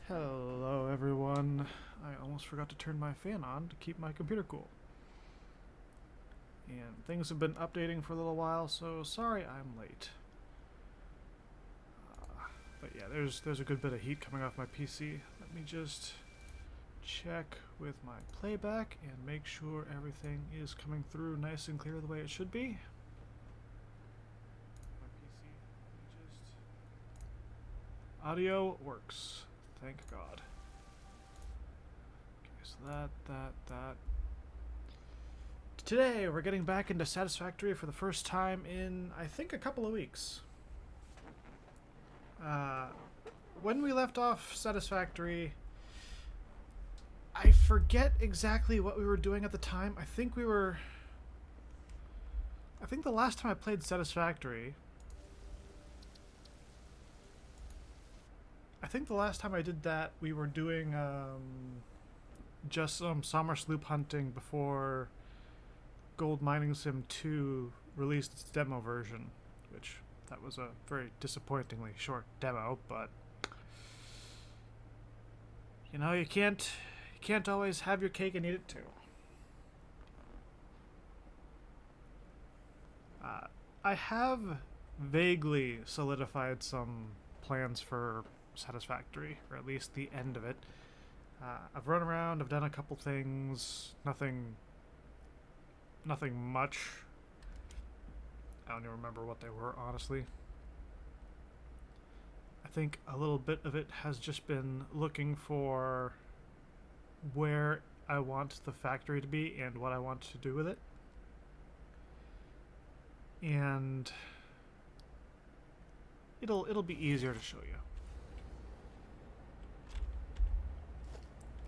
Hello everyone. I almost forgot to turn my fan on to keep my computer cool. And things have been updating for a little while, so sorry I'm late. But yeah, there's a good bit of heat coming off my PC. Let me just check with my playback and make sure everything is coming through nice and clear the way it should be. My PC, audio works. Thank God. Okay, so that. Today we're getting back into Satisfactory for the first time in, I think, a couple of weeks. When we left off Satisfactory, I forget exactly what we were doing at the time. I think the last time I played Satisfactory, I think the last time I did that, we were doing just some summer sloop hunting before Gold Mining Sim 2 released its demo version, which that was a very disappointingly short demo, but you know, you can't always have your cake and eat it too. I have vaguely solidified some plans for Satisfactory, or at least the end of it. I've run around, I've done a couple things, nothing much. I don't even remember what they were, honestly. I think a little bit of it has just been looking for where I want the factory to be and what I want to do with it. And it'll be easier to show you.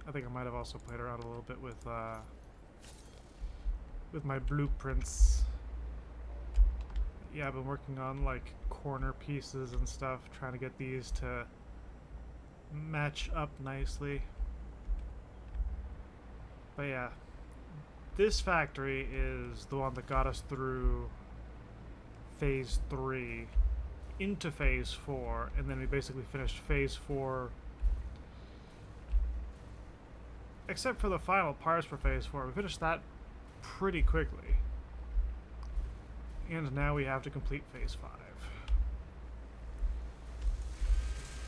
I think I might have also played around a little bit with my blueprints. Yeah, I've been working on like corner pieces and stuff, trying to get these to match up nicely. But yeah, this factory is the one that got us through phase 3 into phase 4, and then we basically finished phase 4 except for the final parts for phase 4. We finished that pretty quickly. And now we have to complete phase 5.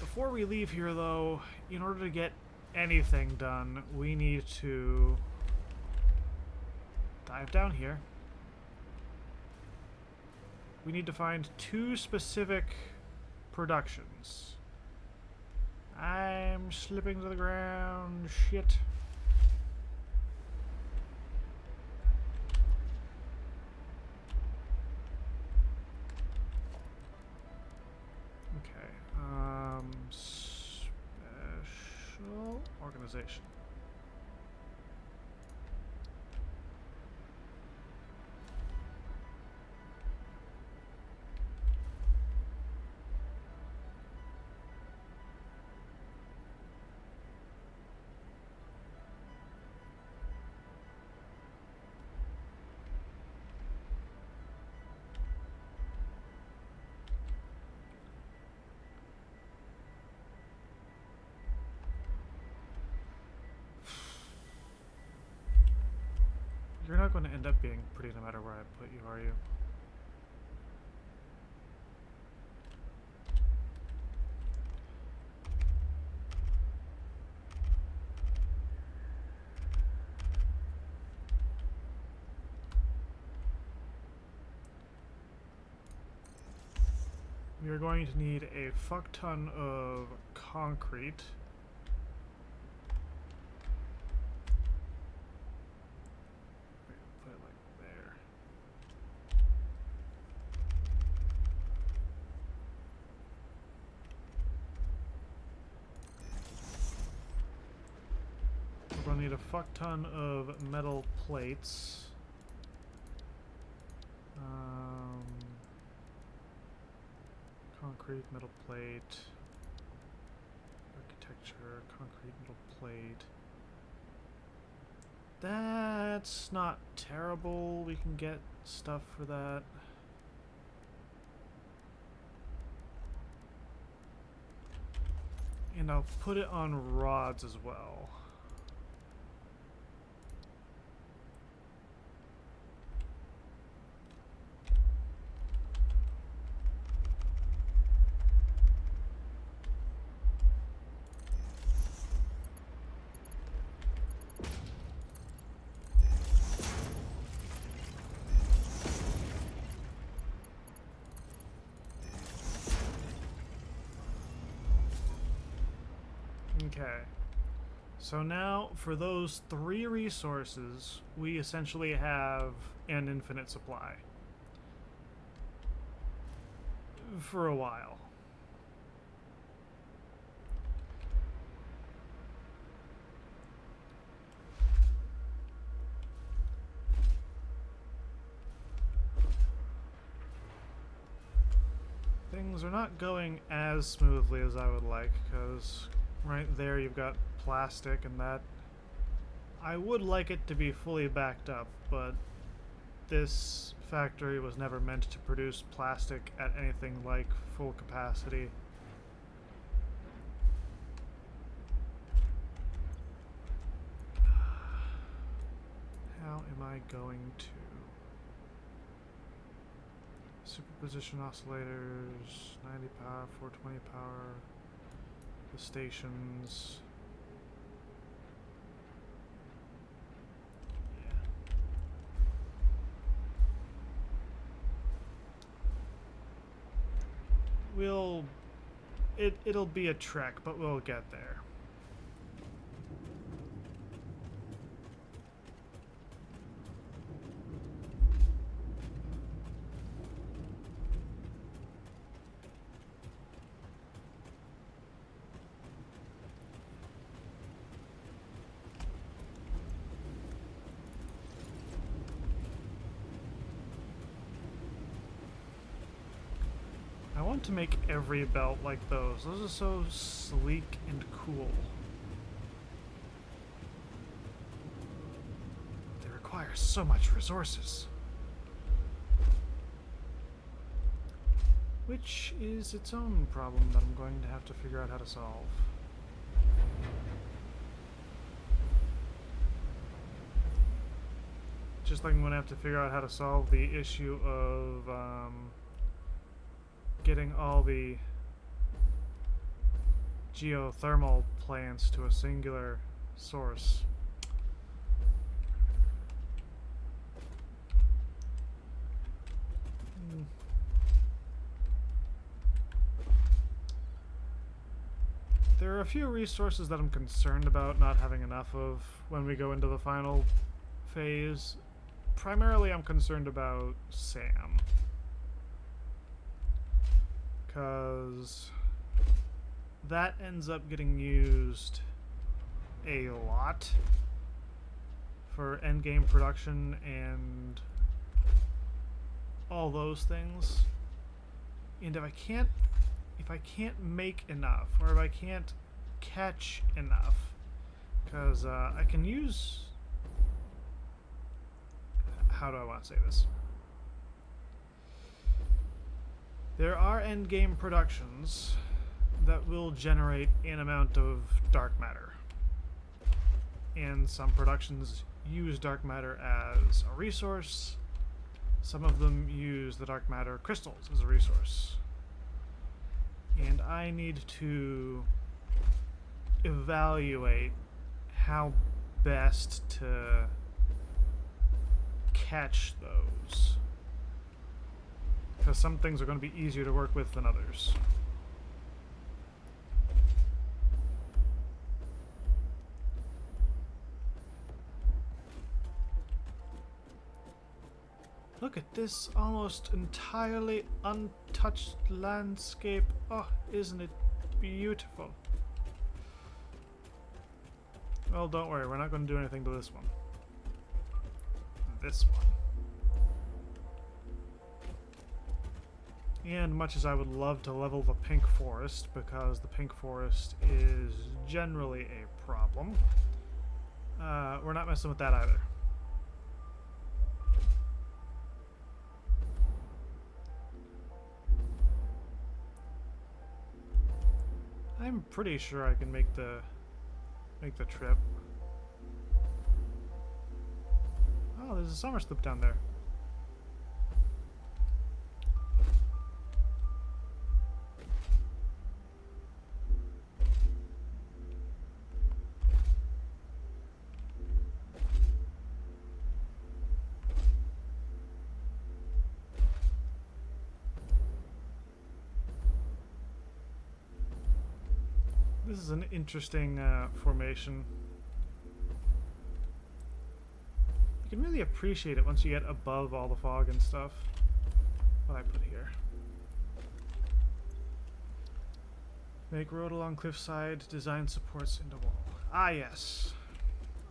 Before we leave here, though, in order to get anything done, we need to dive down here. We need to find 2 specific productions. I'm slipping to the ground. Shit. Special organization. You're not going to end up being pretty no matter where I put you, are you? We are going to need a fuck ton of concrete. We're going to need a fuck ton of metal plates. Concrete, metal plate. Architecture, concrete, metal plate. That's not terrible. We can get stuff for that. And I'll put it on rods as well. Okay. So now, for those 3 resources, we essentially have an infinite supply. For a while. Things are not going as smoothly as I would like, because right there you've got plastic, and that... I would like it to be fully backed up, but this factory was never meant to produce plastic at anything like full capacity. How am I going to... Superposition oscillators, 90 power, 420 power, the stations. Yeah. It'll be a trek, but we'll get there. I want to make every belt like those. Those are so sleek and cool. They require so much resources. Which is its own problem that I'm going to have to figure out how to solve. Just like I'm going to have to figure out how to solve the issue of getting all the geothermal plants to a singular source. There are a few resources that I'm concerned about not having enough of when we go into the final phase. Primarily, I'm concerned about Sam. Because that ends up getting used a lot for endgame production and all those things. And if I can't make enough, or if I can't catch enough, because I can use... How do I want to say this? There are endgame productions that will generate an amount of dark matter. And some productions use dark matter as a resource. Some of them use the dark matter crystals as a resource. And I need to evaluate how best to catch those. Because some things are going to be easier to work with than others. Look at this almost entirely untouched landscape. Oh, isn't it beautiful? Well, don't worry, we're not going to do anything to this one. This one. And much as I would love to level the pink forest, because the pink forest is generally a problem, we're not messing with that either. I'm pretty sure I can make the trip. Oh, there's a summer sloop down there. This is an interesting formation. You can really appreciate it once you get above all the fog and stuff. What I put here. Make road along cliffside, design supports into wall. Ah yes.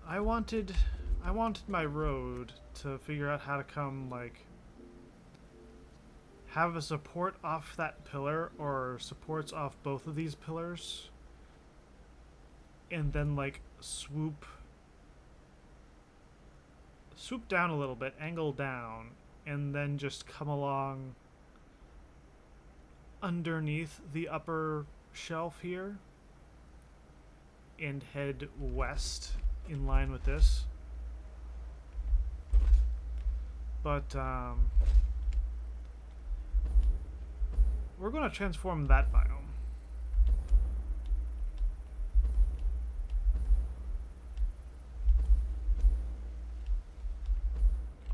I wanted my road to figure out how to come, like, have a support off that pillar or supports off both of these pillars. And then, like, swoop down a little bit, angle down, and then just come along underneath the upper shelf here and head west in line with this. But we're going to transform that biome.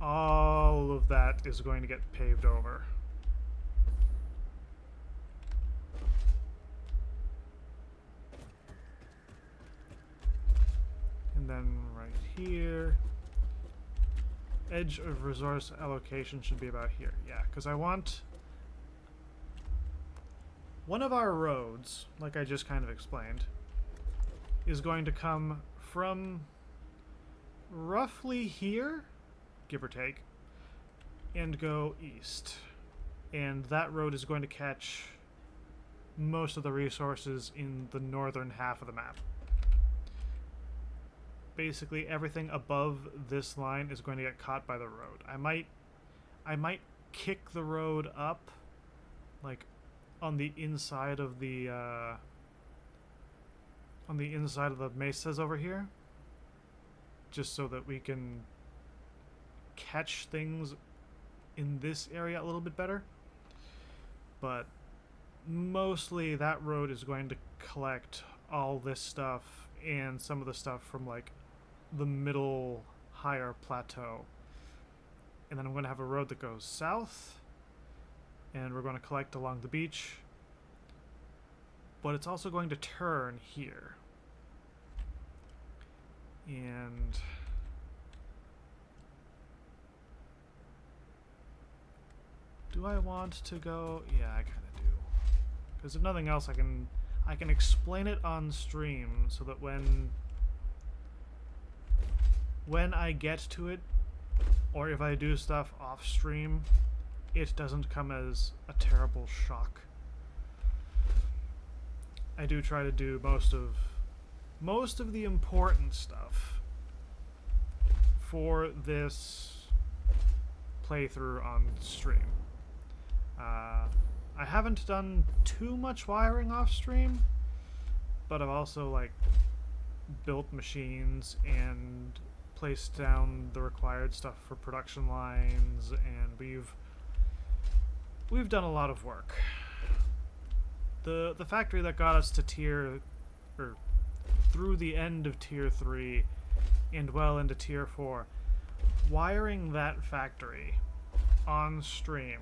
All of that is going to get paved over. And then right here, edge of resource allocation should be about here. Yeah, because I want one of our roads, like I just kind of explained, is going to come from roughly here, give or take, and go east. And that road is going to catch most of the resources in the northern half of the map. Basically everything above this line is going to get caught by the road. I might kick the road up, like on the inside of the mesas over here, just so that we can catch things in this area a little bit better. But mostly that road is going to collect all this stuff and some of the stuff from, like, the middle higher plateau. And then I'm going to have a road that goes south, and we're going to collect along the beach, but it's also going to turn here. And do I want to go? Yeah, I kind of do. Because if nothing else, I can explain it on stream so that when I get to it, or if I do stuff off stream, it doesn't come as a terrible shock. I do try to do most of the important stuff for this playthrough on stream. I haven't done too much wiring off stream, but I've also, like, built machines and placed down the required stuff for production lines, and we've done a lot of work. The factory that got us to through the end of tier 3 and well into tier 4, wiring that factory on stream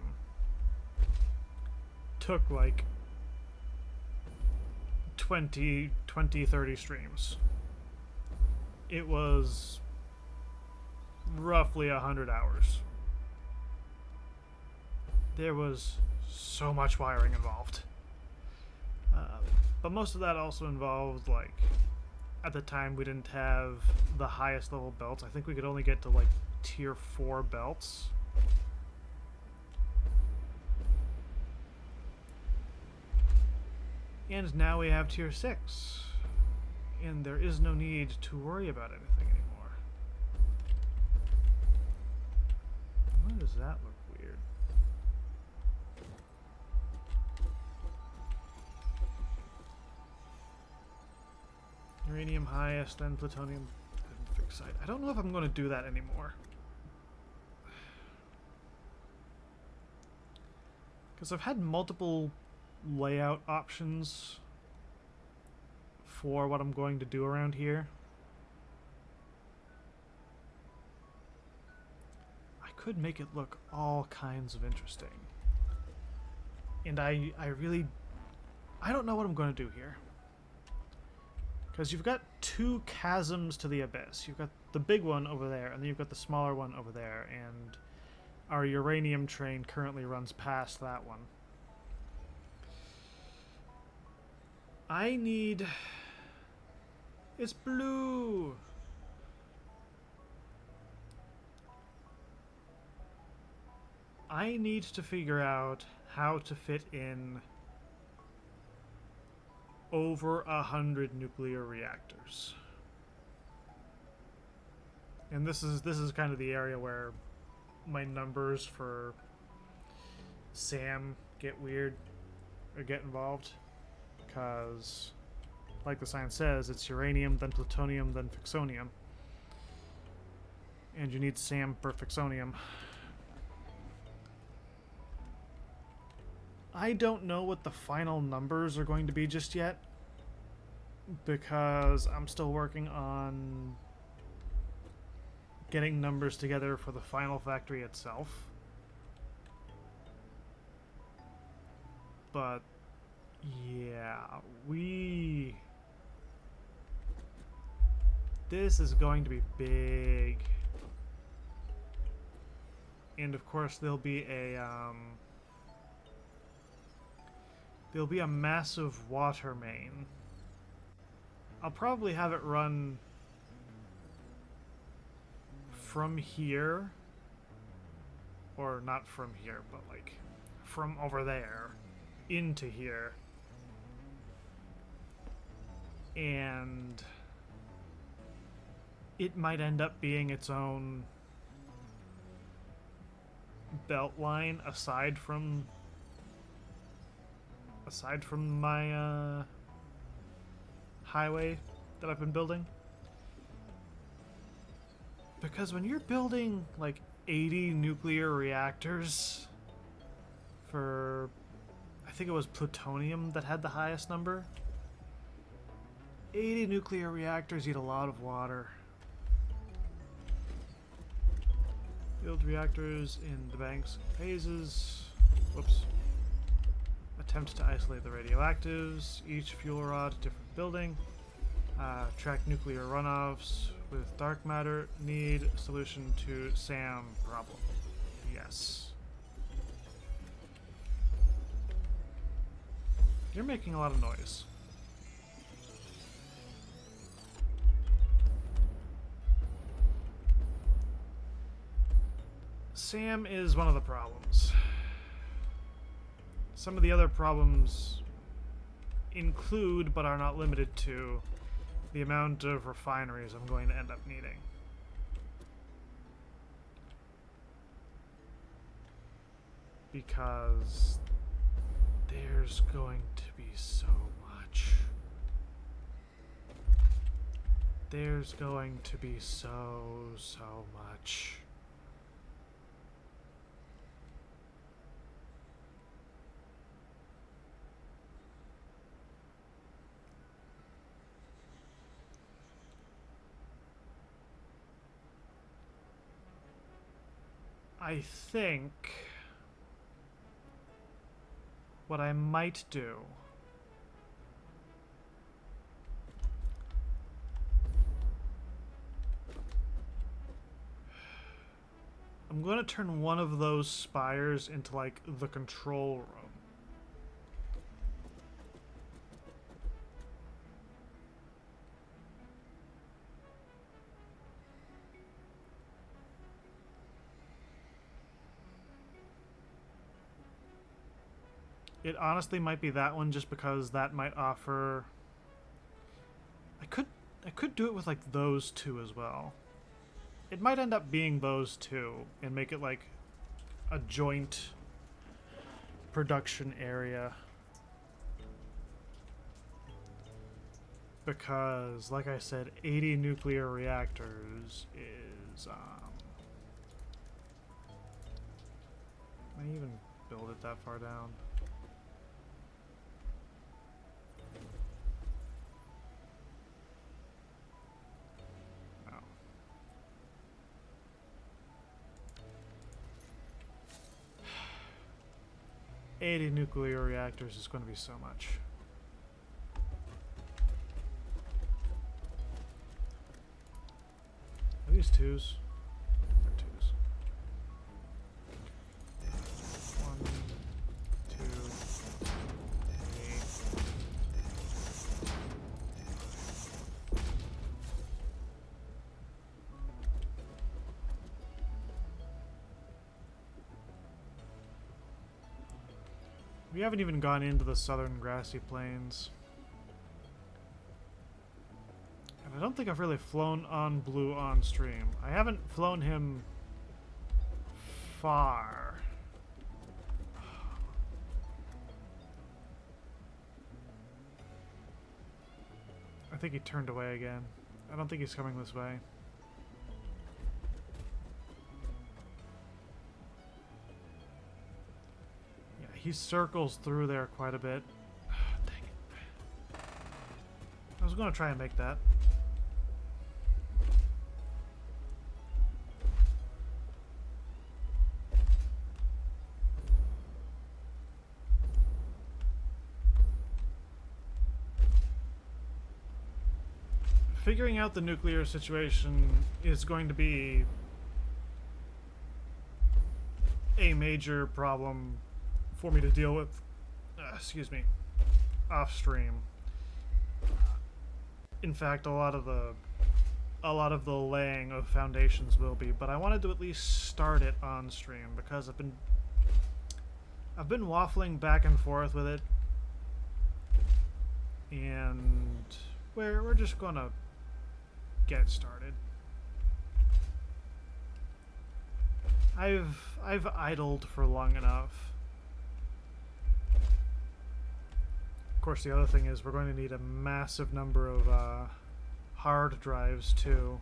took like 20, 30 streams. It was roughly 100 hours. There was so much wiring involved. But most of that also involved, like, at the time we didn't have the highest level belts. I think we could only get to, like, tier 4 belts. And now we have tier 6. And there is no need to worry about anything anymore. Why does that look weird? uranium highest, then plutonium, then fixed site. I don't know if I'm going to do that anymore. Because I've had multiple layout options for what I'm going to do around here. I could make it look all kinds of interesting. And I don't know what I'm going to do here. Because you've got two chasms to the abyss. You've got the big one over there, and then you've got the smaller one over there, and our uranium train currently runs past that one. I need... It's blue! I need to figure out how to fit in over 100 nuclear reactors. And this is kind of the area where my numbers for SAM get weird or get involved, because like the sign says, it's uranium, then plutonium, then fixonium, and you need SAM per fixonium. I don't know what the final numbers are going to be just yet, because I'm still working on getting numbers together for the final factory itself. But yeah, this is going to be big. And of course there'll be a massive water main. I'll probably have it run from here, or not from here, but like from over there into here, and it might end up being its own belt line aside from my highway that I've been building. Because when you're building like 80 nuclear reactors for, I think it was plutonium that had the highest number. 80 nuclear reactors eat a lot of water. Build reactors in the banks and phases. Whoops. Attempt to isolate the radioactives. Each fuel rod, different building. Track nuclear runoffs with dark matter. Need solution to SAM problem. Yes. You're making a lot of noise. SAM is one of the problems. Some of the other problems include, but are not limited to, the amount of refineries I'm going to end up needing. Because there's going to be so much. There's going to be so much. I think what I might do I'm going to turn one of those spires into like the control room. It honestly might be that one, just because that might offer... I could do it with like those two as well. It might end up being those two and make it like a joint production area. because, like I said, 80 nuclear reactors is, can I even build it that far down? No. 80 nuclear reactors is going to be so much. Are these twos? They're twos. 1, 2, 3. We haven't even gone into the southern grassy plains. And I don't think I've really flown on Blue on stream. I haven't flown him far. I think he turned away again. I don't think he's coming this way. Yeah, he circles through there quite a bit. Dang it. I was going to try and make that. Figuring out the nuclear situation is going to be a major problem for me to deal with, excuse me, off stream. In fact, a lot of the laying of foundations will be, but I wanted to at least start it on stream because I've been waffling back and forth with it, and we're just gonna get started. I've idled for long enough. Of course, the other thing is we're going to need a massive number of hard drives too,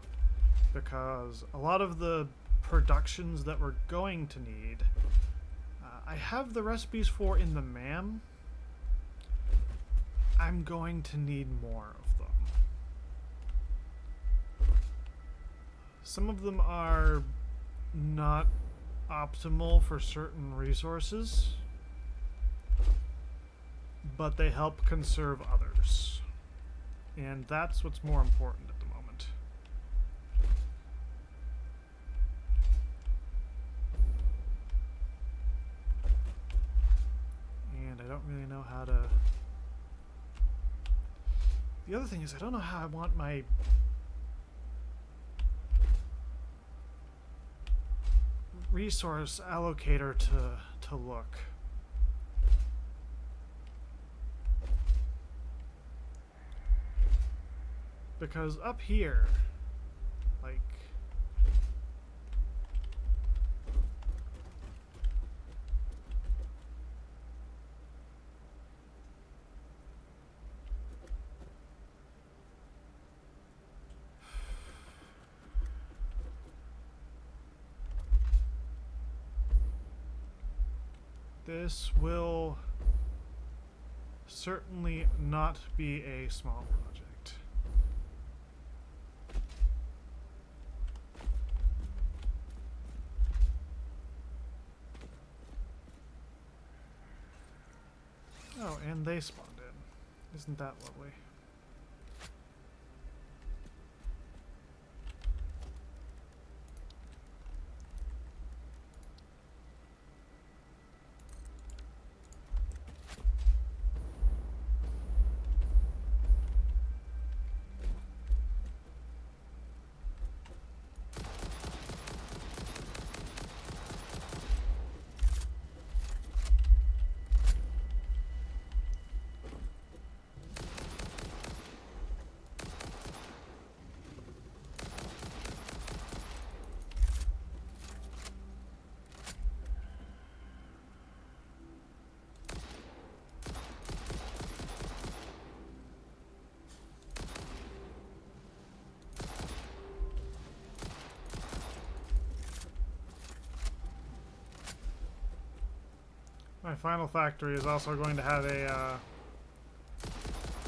because a lot of the productions that we're going to need, I have the recipes for in the MAM. I'm going to need more of them. Some of them are not optimal for certain resources, but they help conserve others. And that's what's more important at the moment. And I don't really know how to... The other thing is I don't know how I want my resource allocator to look. Because up here, like, this will certainly not be a small project. Oh, and they spawned in. Isn't that lovely? My final factory is also going to have a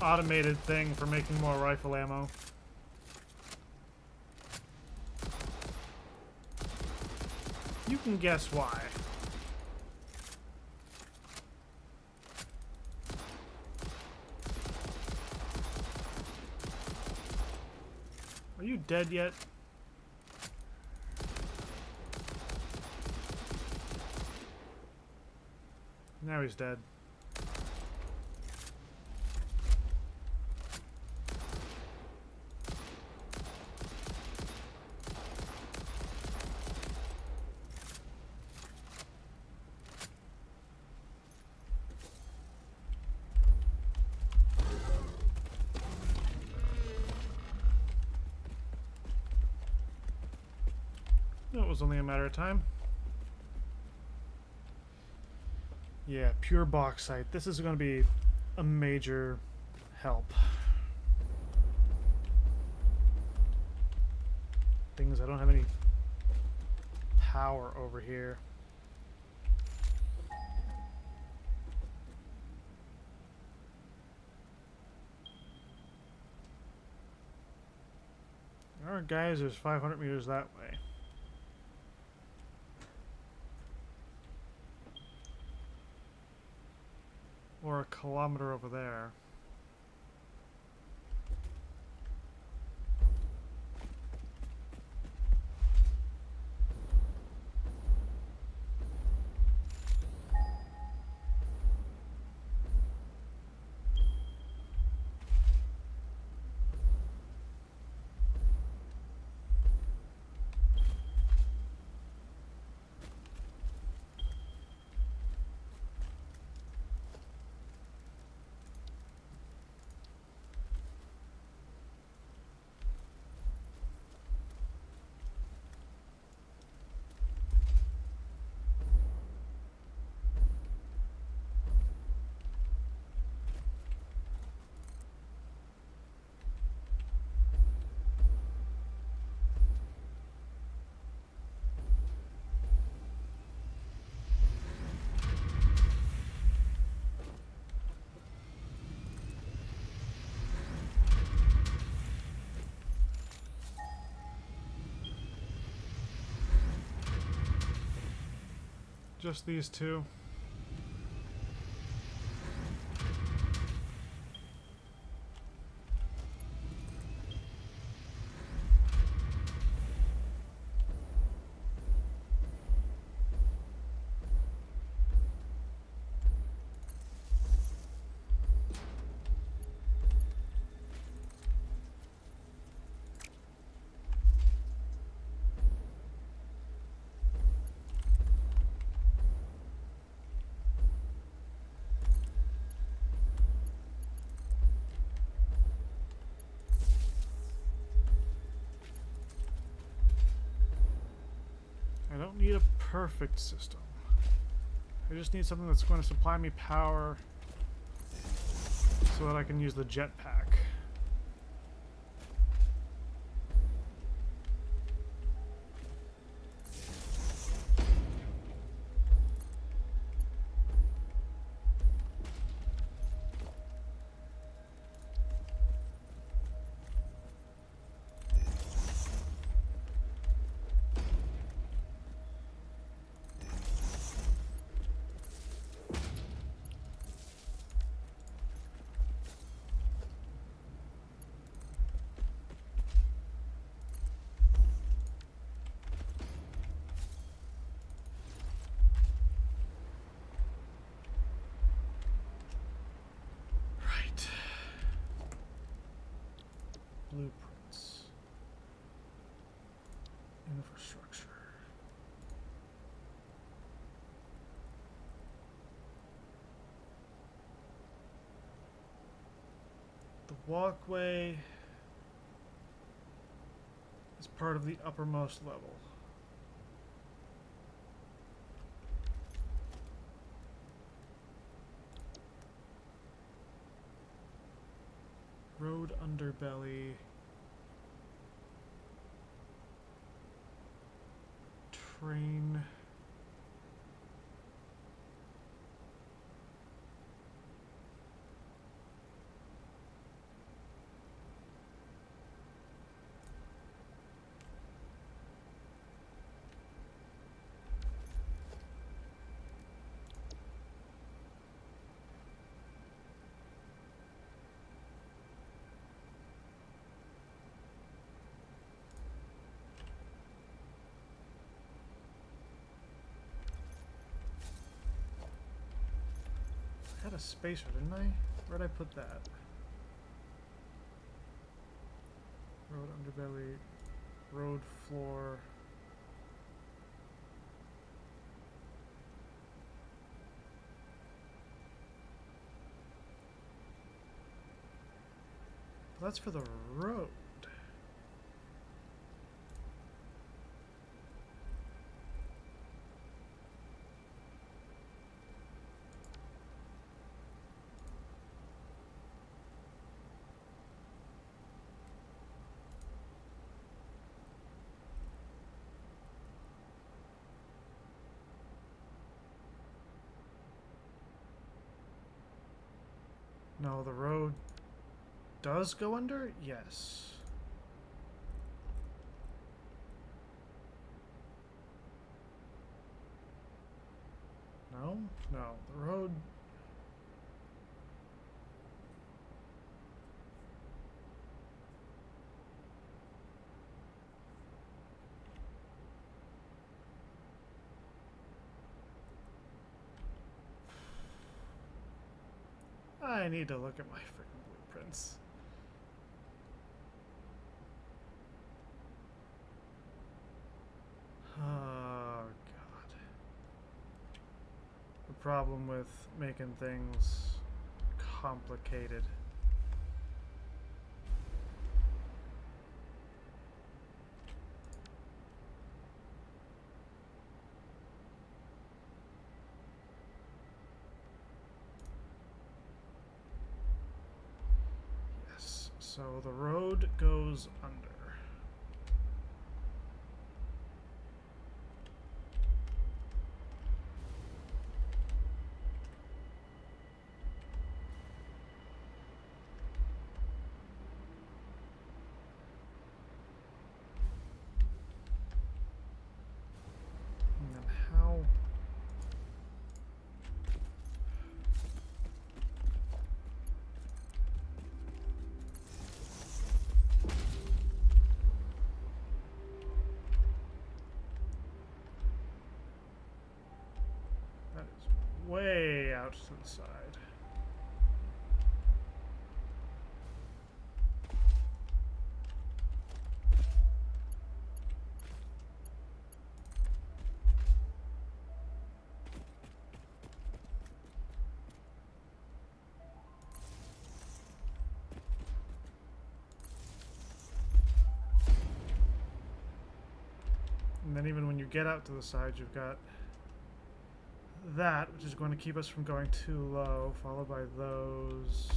automated thing for making more rifle ammo. You can guess why. Are you dead yet? Now he's dead. It was only a matter of time. Yeah, pure bauxite. This is going to be a major help. Things I don't have any power over here. Alright guys, there's 500 meters that way. Or a kilometer over there. Just these two. I don't need a perfect system. I just need something that's going to supply me power so that I can use the jetpack. Blueprints. Infrastructure. The walkway is part of the uppermost level. Road underbelly. Train. had a spacer, didn't I? Where'd I put that? Road underbelly, road floor. That's for the road. No, the road does go under? Yes. No? No. The road... I need to look at my freaking blueprints. Oh, God. The problem with making things complicated. Yes, so the road goes under. And then how... That is way out to the side. And then even when you get out to the side, you've got that, which is going to keep us from going too low, followed by those.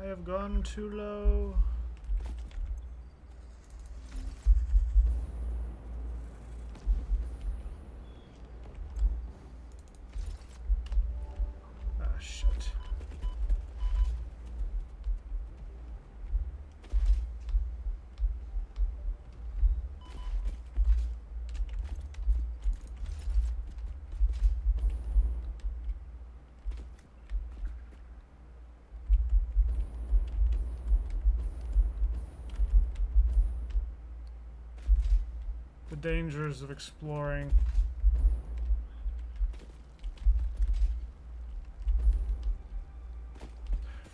I have gone too low. Ah, shit. The dangers of exploring.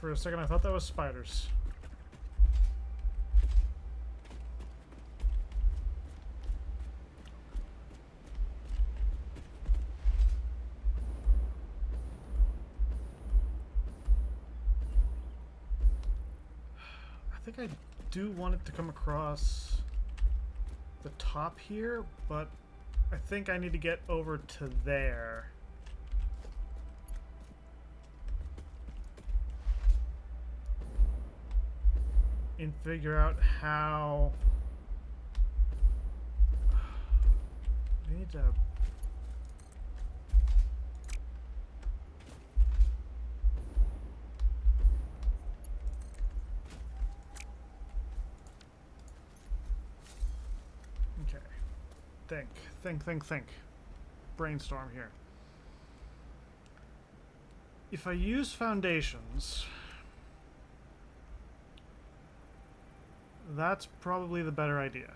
For a second I thought that was spiders. I think I do want it to come across the top here, but I think I need to get over to there. And figure out how... I need to... Okay. Think. Brainstorm here. If I use foundations... That's probably the better idea.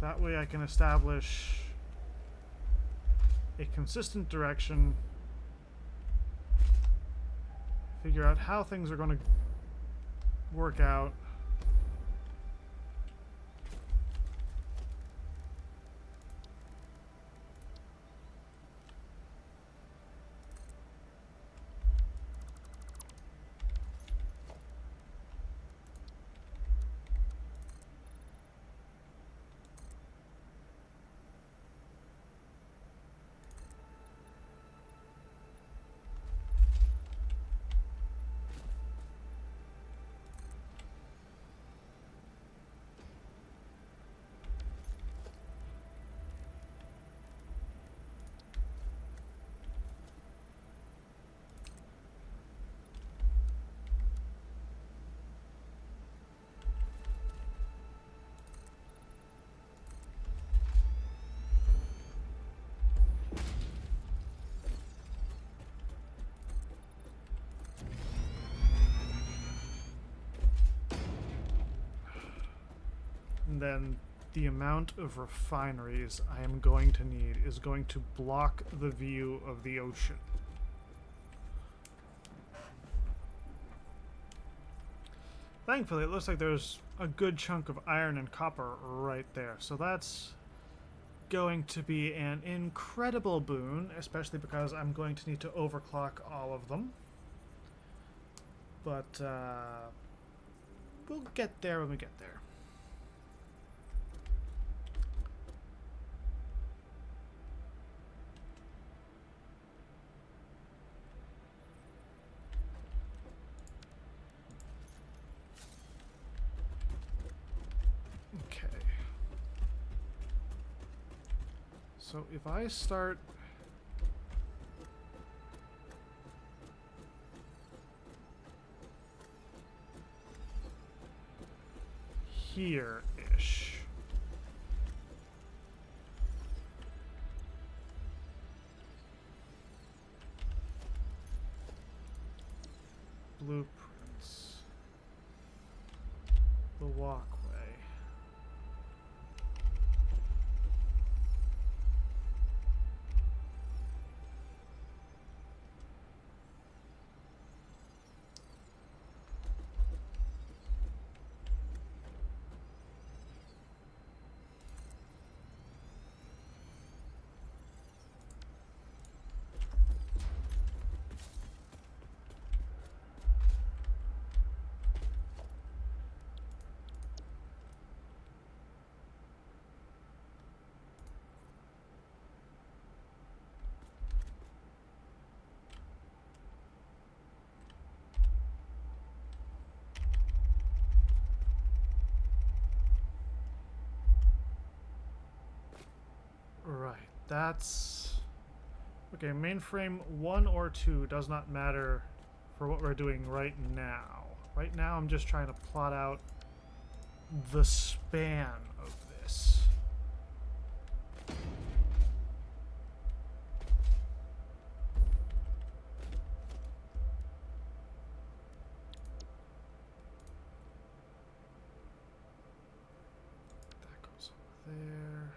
That way I can establish a consistent direction, figure out how things are going to work out. And then the amount of refineries I am going to need is going to block the view of the ocean. Thankfully, it looks like there's a good chunk of iron and copper right there. So that's going to be an incredible boon, especially because I'm going to need to overclock all of them. But we'll get there when we get there. Okay. So if I start here-ish. Blueprints. The walkway. Right, that's... Okay, mainframe 1 or 2 does not matter for what we're doing right now. Right now I'm just trying to plot out the span of this. That goes over there.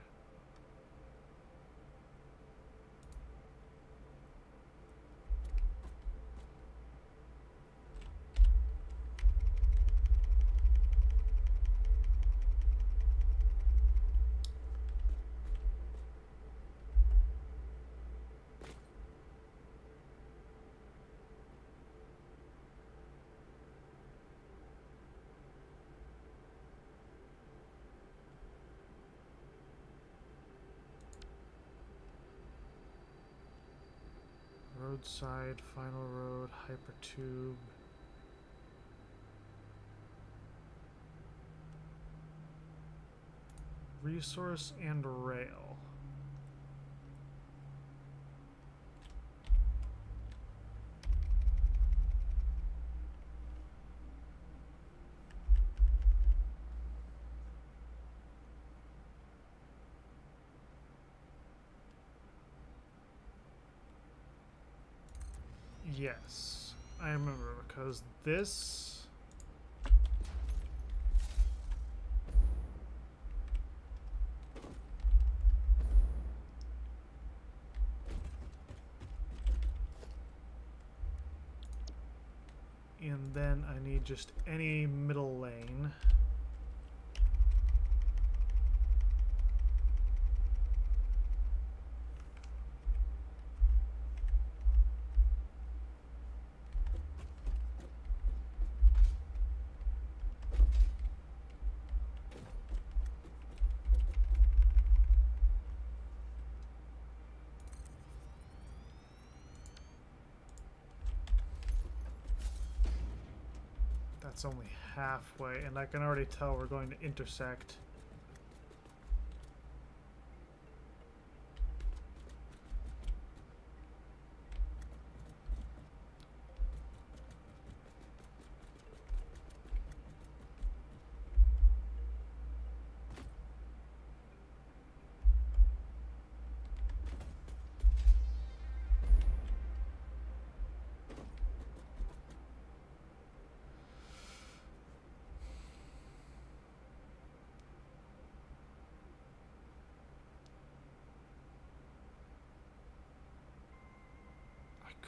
Roadside, final road, hypertube. Resource and rail. Yes, I remember, because this... And then I need just any middle lane. That's only halfway, and I can already tell we're going to intersect.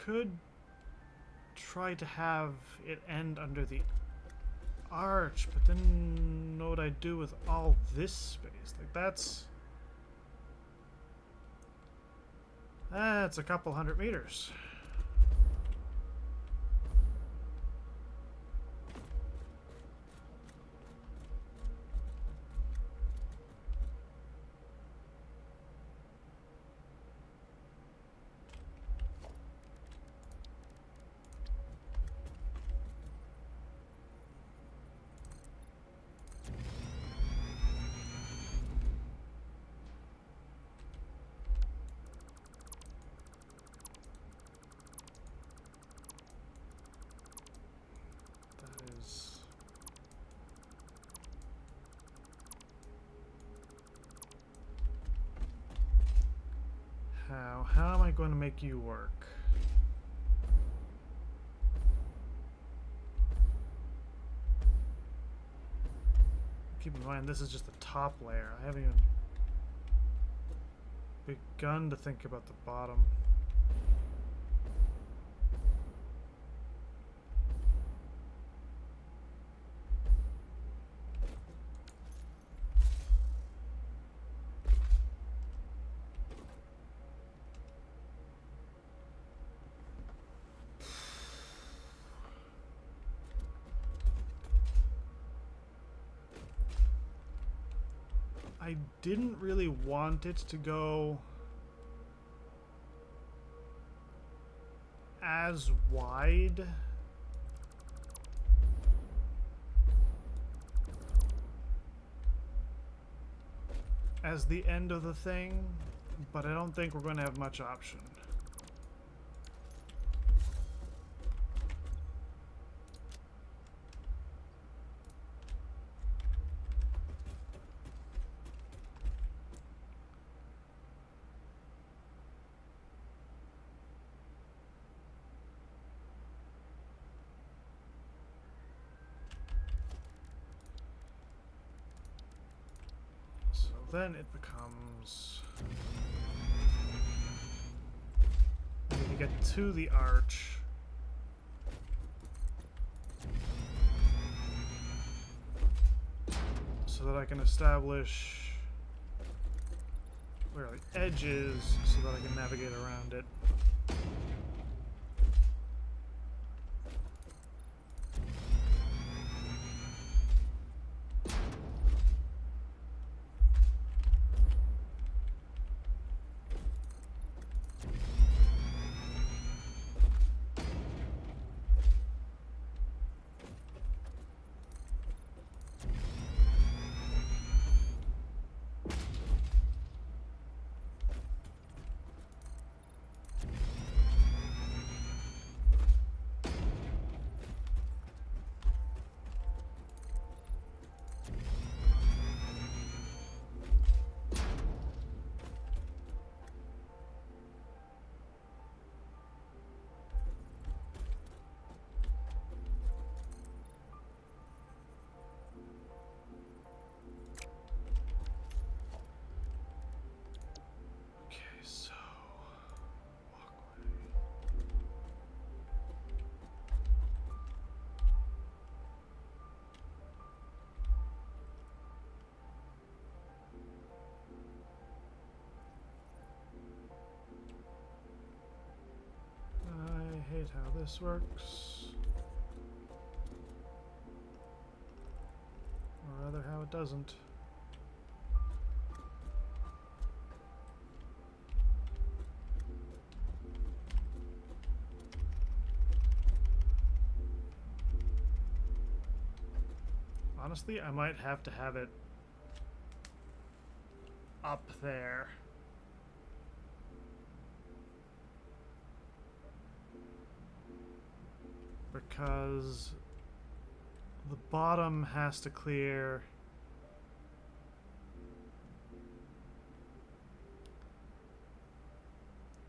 Could try to have it end under the arch, but then know what I do with all this space. Like that's a couple 100 meters. How am I going to make you work? Keep in mind, this is just the top layer. I haven't even begun to think about the bottom. I didn't really want it to go as wide as the end of the thing, but I don't think we're going to have much option. Then it becomes, I need to get to the arch. So that I can establish where the edge is so that I can navigate around it. this works. Or rather, how it doesn't. Honestly, I might have to have it up there. Because the bottom has to clear.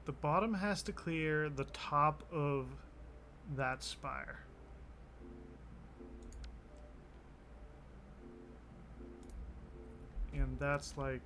The bottom has to clear the top of that spire. And that's like...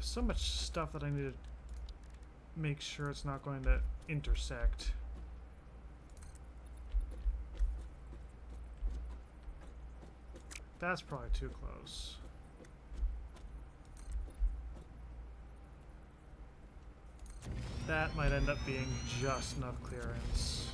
so much stuff that I need to make sure it's not going to intersect. That's probably too close. That might end up being just enough clearance.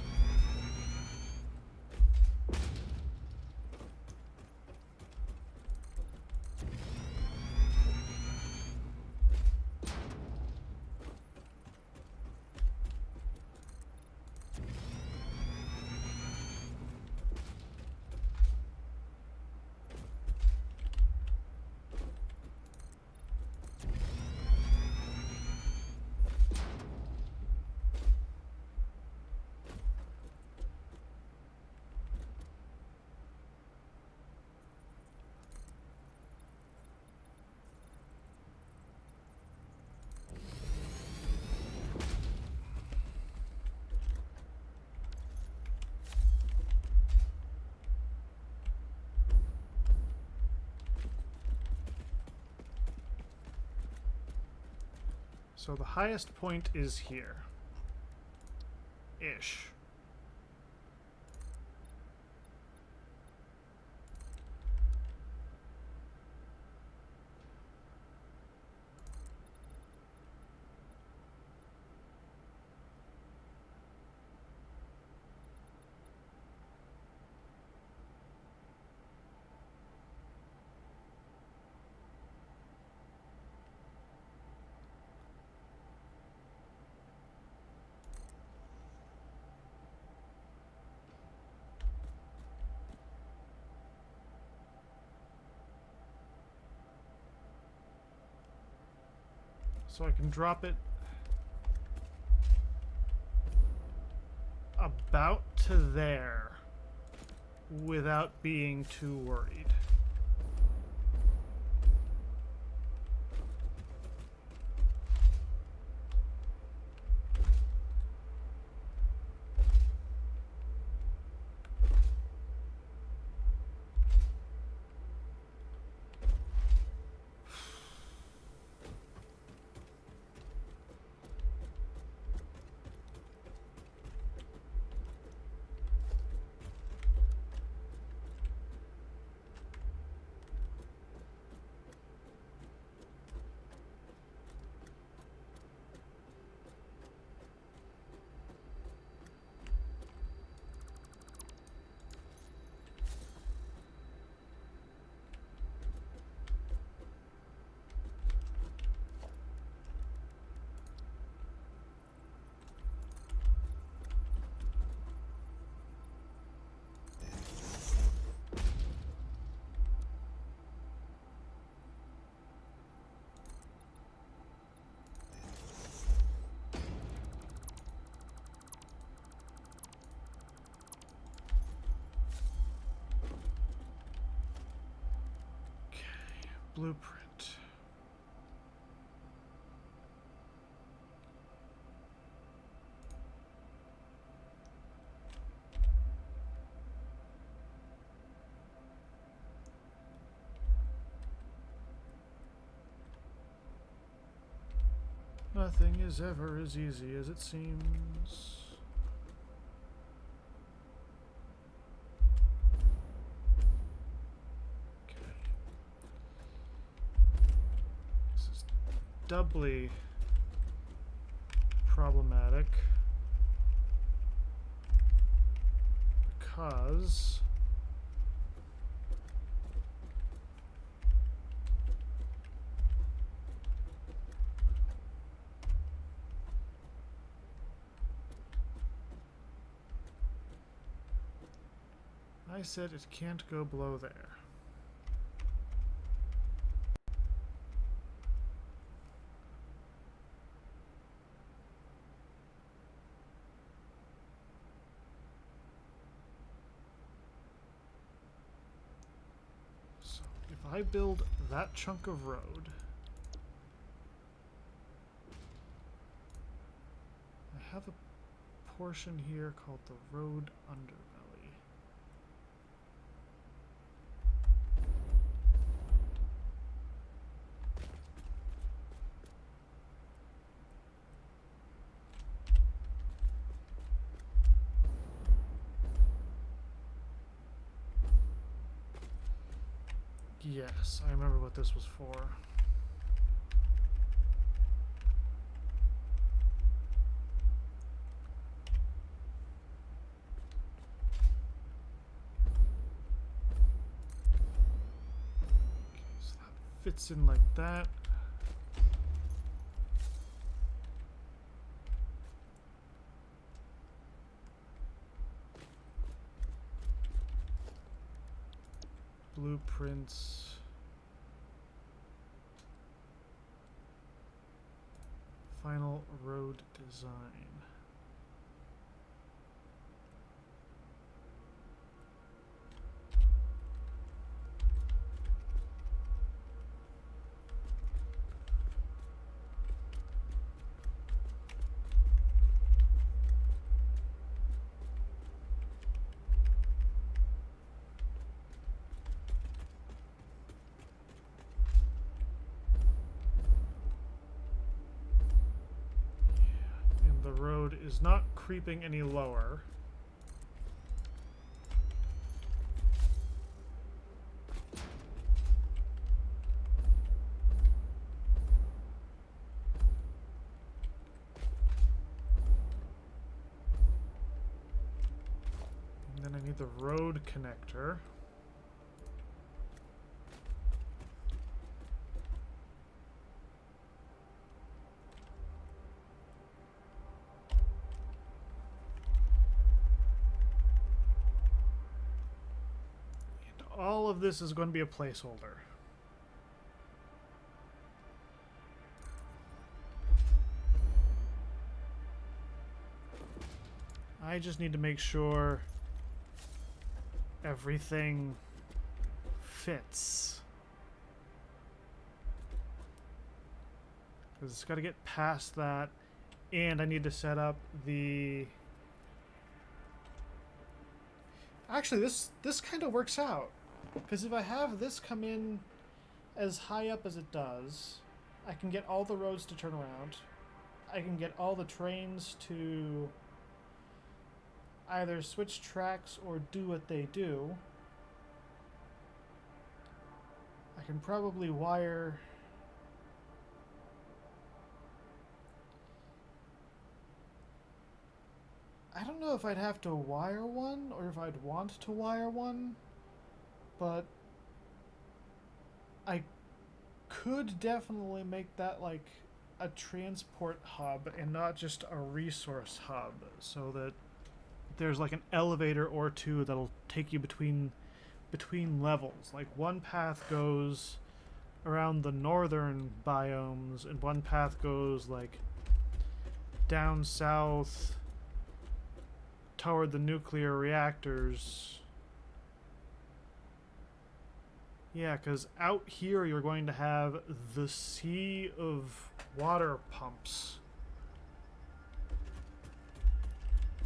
So the highest point is here. Ish. So I can drop it about to there without being too worried. Blueprint. Nothing is ever as easy as it seems. Okay. This is doubly problematic because I said it can't go below there. So if I build that chunk of road, I have a portion here called the road underbelly. Yes, I remember what this was for. Okay, so that fits in like that. Blueprints. Final road design. The road is not creeping any lower. And then I need the road connector. All of this is going to be a placeholder. I just need to make sure everything fits. Because it's got to get past that, and I need to set up the... Actually, this kind of works out. Because if I have this come in as high up as it does, I can get all the roads to turn around. I can get all the trains to either switch tracks or do what they do. I can probably wire... I don't know if I'd have to wire one or if I'd want to wire one. But I could definitely make that like a transport hub and not just a resource hub, so that there's like an elevator or two that'll take you between levels. Like one path goes around the northern biomes and one path goes like down south toward the nuclear reactors. Yeah, because out here you're going to have the sea of water pumps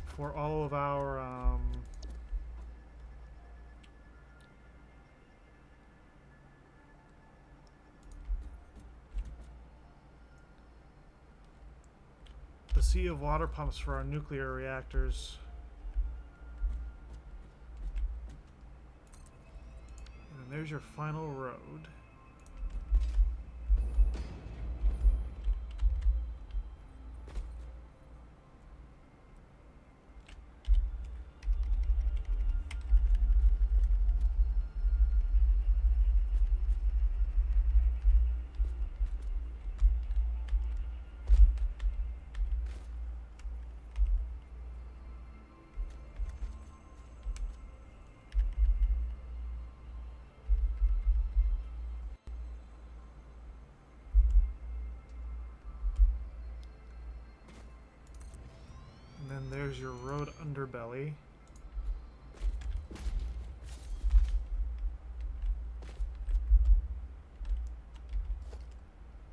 for all of our sea of water pumps for our nuclear reactors. And there's your final road. And then there's your road underbelly.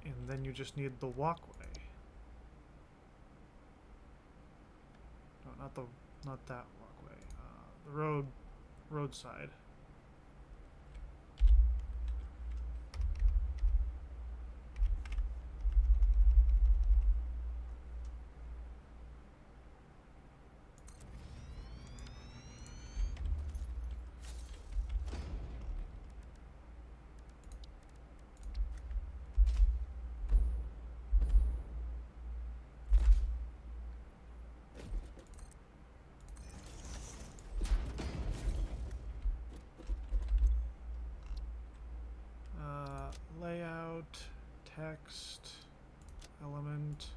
And then you just need the walkway. No, not that walkway. The roadside. Layout, text, element.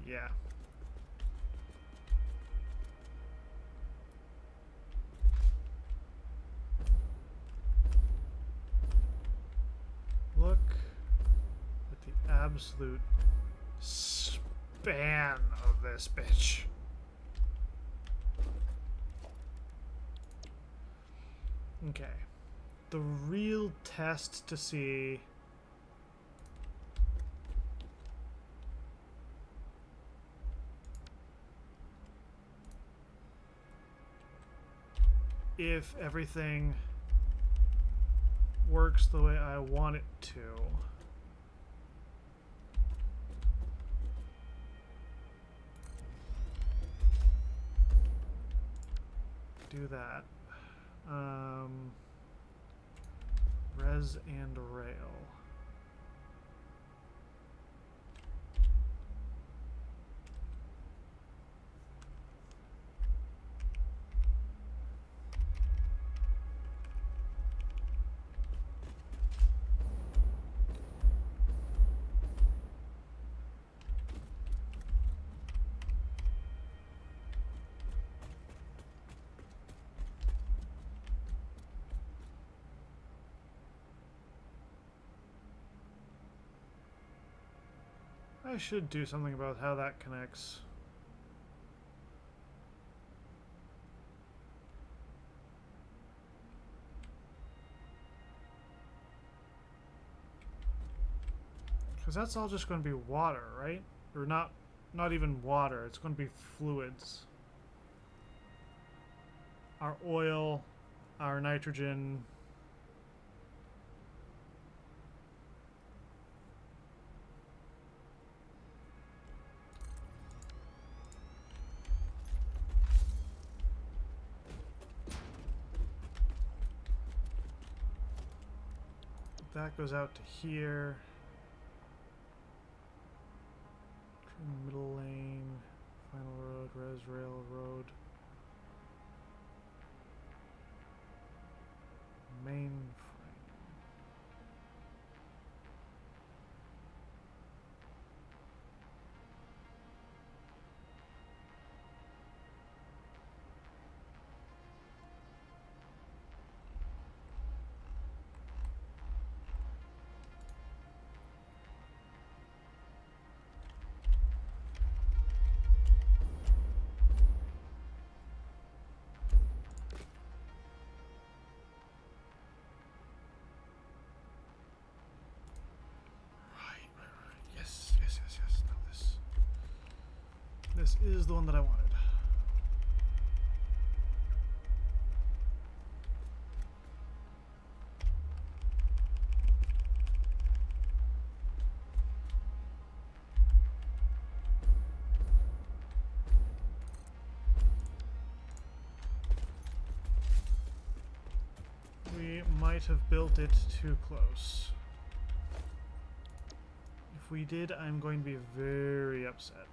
Yeah. Look at the absolute span of this bitch. Okay. The real test to see if everything works the way I want it to. Do that. Res and rail. I should do something about how that connects. Because that's all just going to be water, right? Or not even water, it's going to be fluids. Our oil, our nitrogen. That goes out to here. Middle lane, final road, res rail road. Mainframe. the one that I wanted. We might have built it too close. If we did, I'm going to be very upset.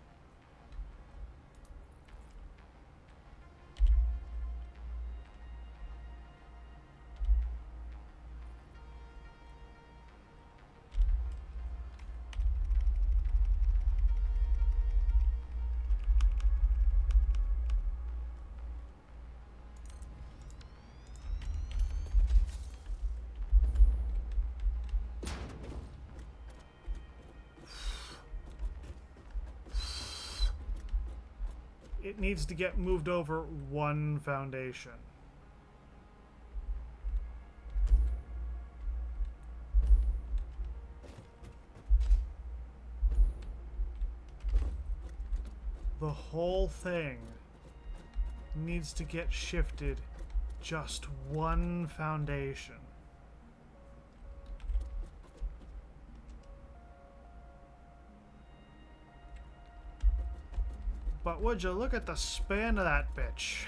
It needs to get moved over one foundation. The whole thing needs to get shifted just one foundation. But would you look at the span of that bitch?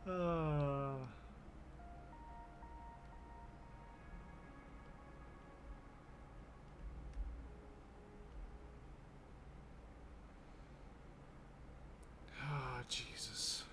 Oh, Jesus.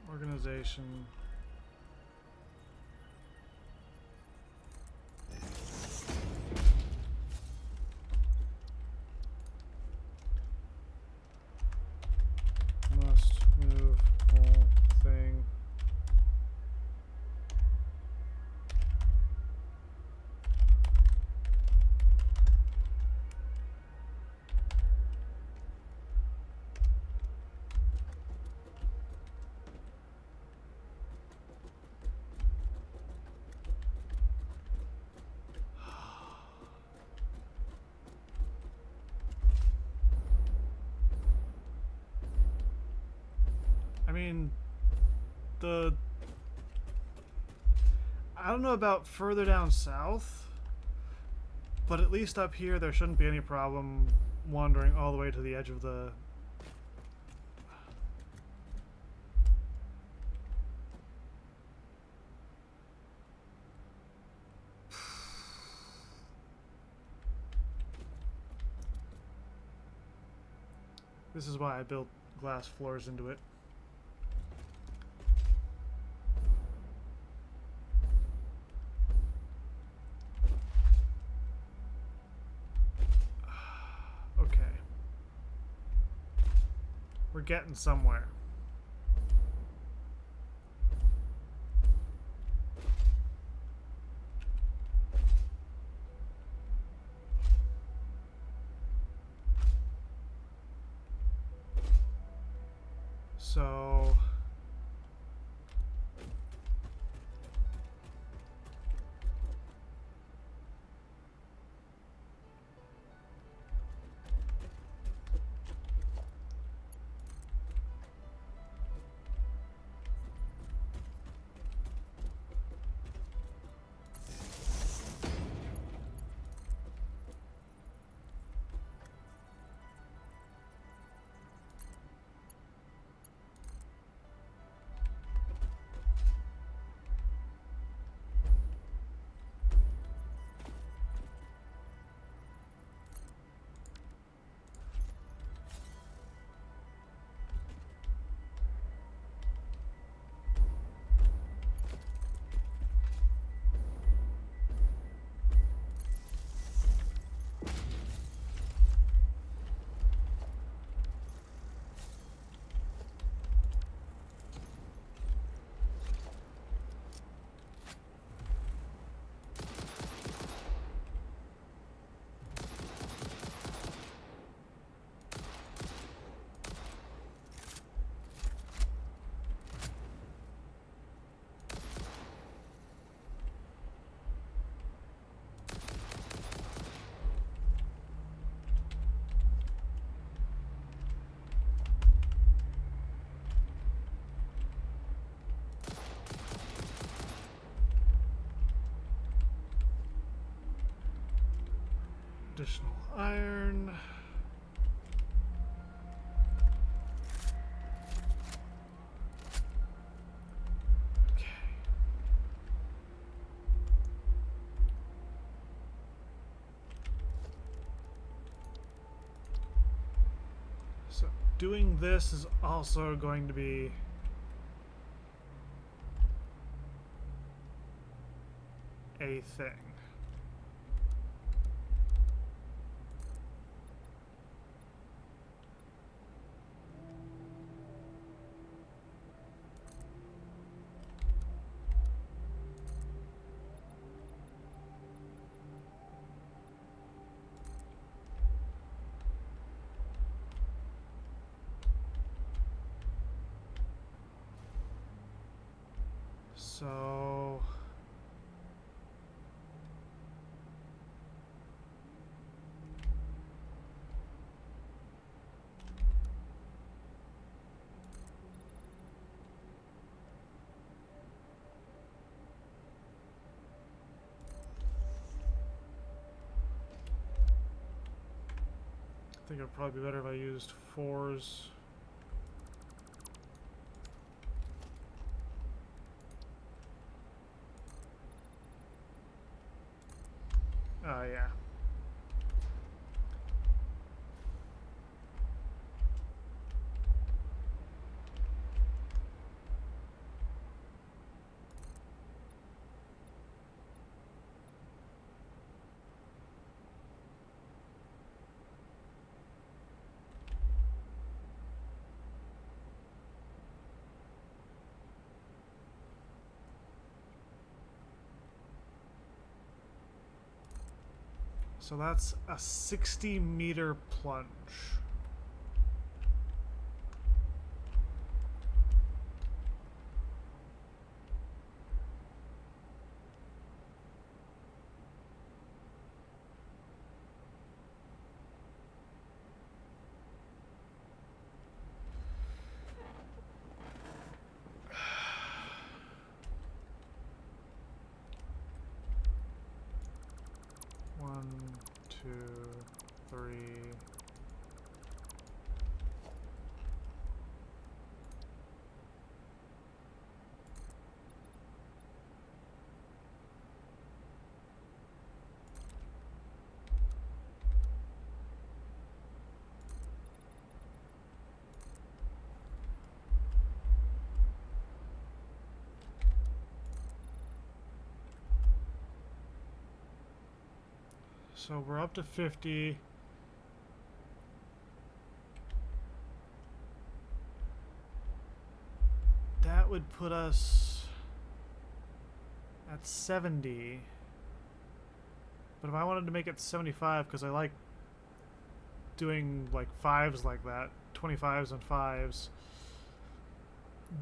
Organization. Must move whole thing. I mean, I don't know about further down south, but at least up here there shouldn't be any problem wandering all the way to the edge of the... This is why I built glass floors into it. Okay. We're getting somewhere. So... Additional iron. Okay. So doing this is also going to be a thing. So I think it would probably be better if I used 4s. Yeah. So that's a 60-meter plunge. One, two, three. So we're up to 50. That would put us at 70. But if I wanted to make it 75, because I like doing like 5s like that, 25s and 5s,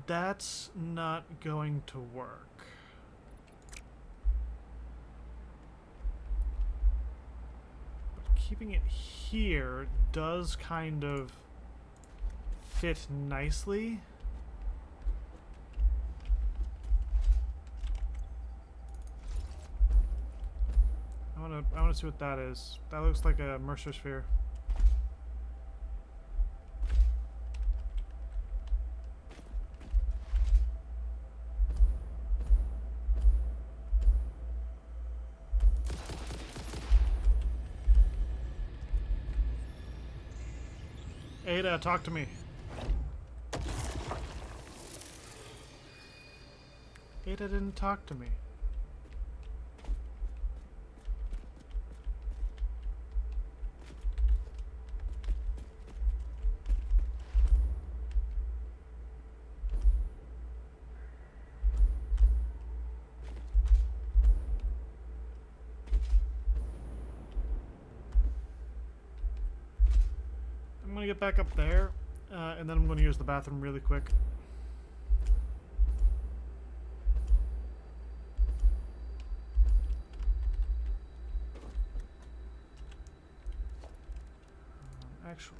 that's not going to work. Keeping it here does kind of fit nicely. I wanna see what that is. That looks like a Mercer sphere. Ada, talk to me. Ada didn't talk to me. I'm gonna get back up there, and then I'm gonna use the bathroom really quick. Actually,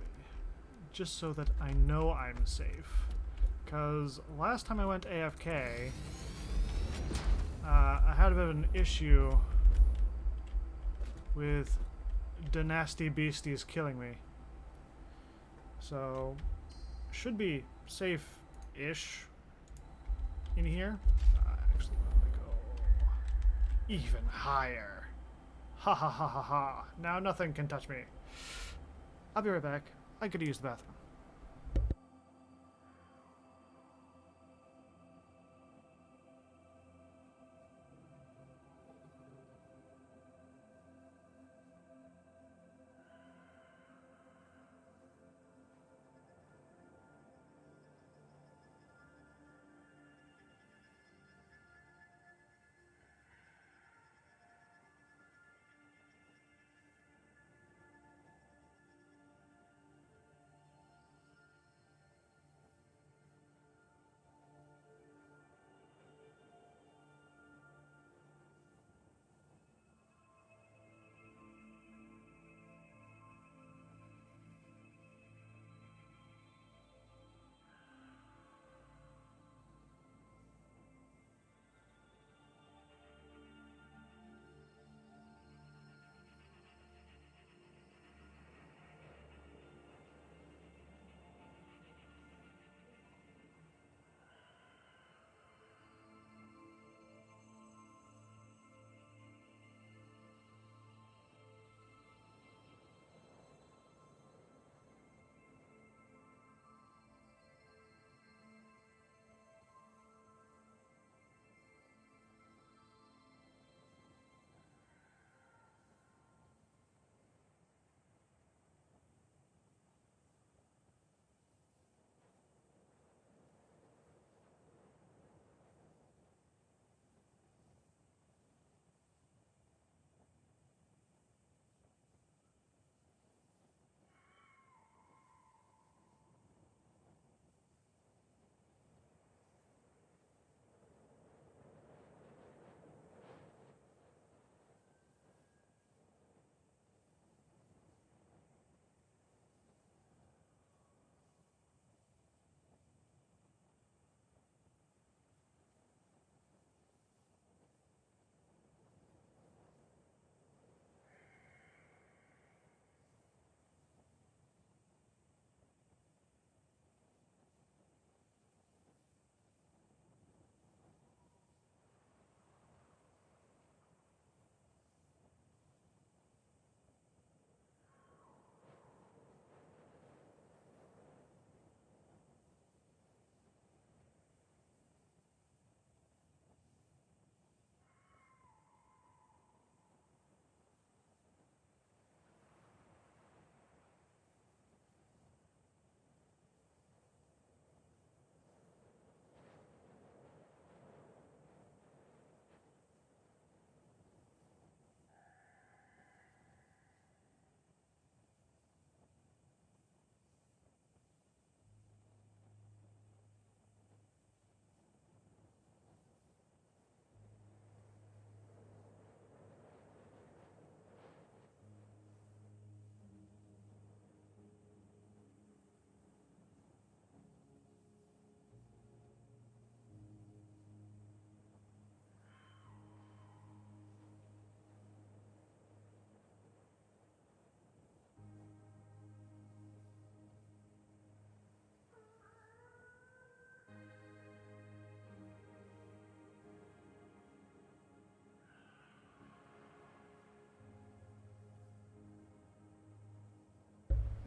just so that I know I'm safe, because last time I went AFK, I had a bit of an issue with the nasty beastie is killing me. So, should be safe-ish in here. I actually want to go even higher. Ha ha ha ha ha. Now nothing can touch me. I'll be right back. I could use the bathroom.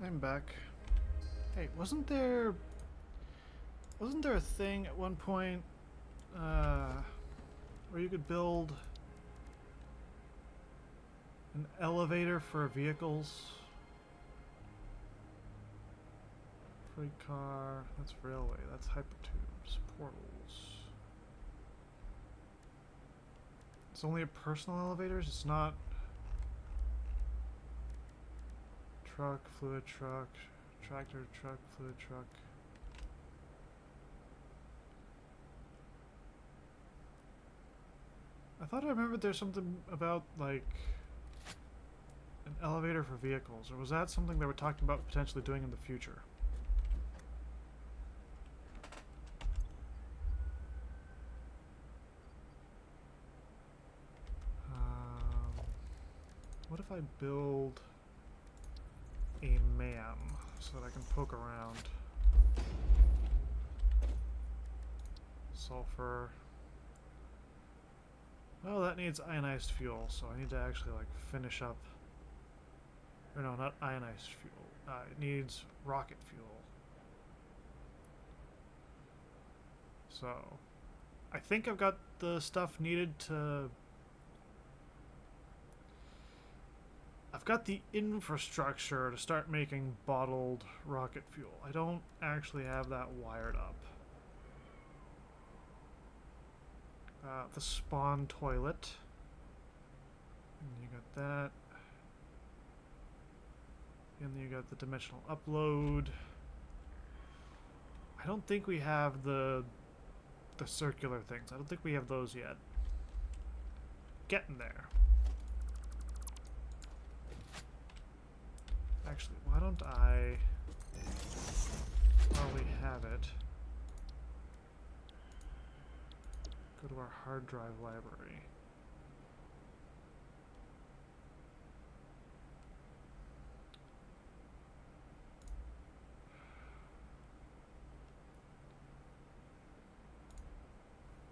I'm back. Hey, wasn't there a thing at one point where you could build an elevator for vehicles? Freight car, that's railway, that's hypertubes, portals. It's only a personal elevators, it's not truck, fluid truck, tractor truck, fluid truck. I thought I remembered there's something about like an elevator for vehicles, or was that something they were talking about potentially doing in the future? What if I build a man so that I can poke around. Sulfur. Oh, that needs ionized fuel, so I need to actually like finish up. Or no, not ionized fuel. It needs rocket fuel. So, I think I've got the stuff needed to... I've got the infrastructure to start making bottled rocket fuel. I don't actually have that wired up. The spawn toilet. And you got that. And then you got the dimensional upload. I don't think we have the circular things. I don't think we have those yet. Getting there. Actually, why don't I, while we have it, go to our hard drive library.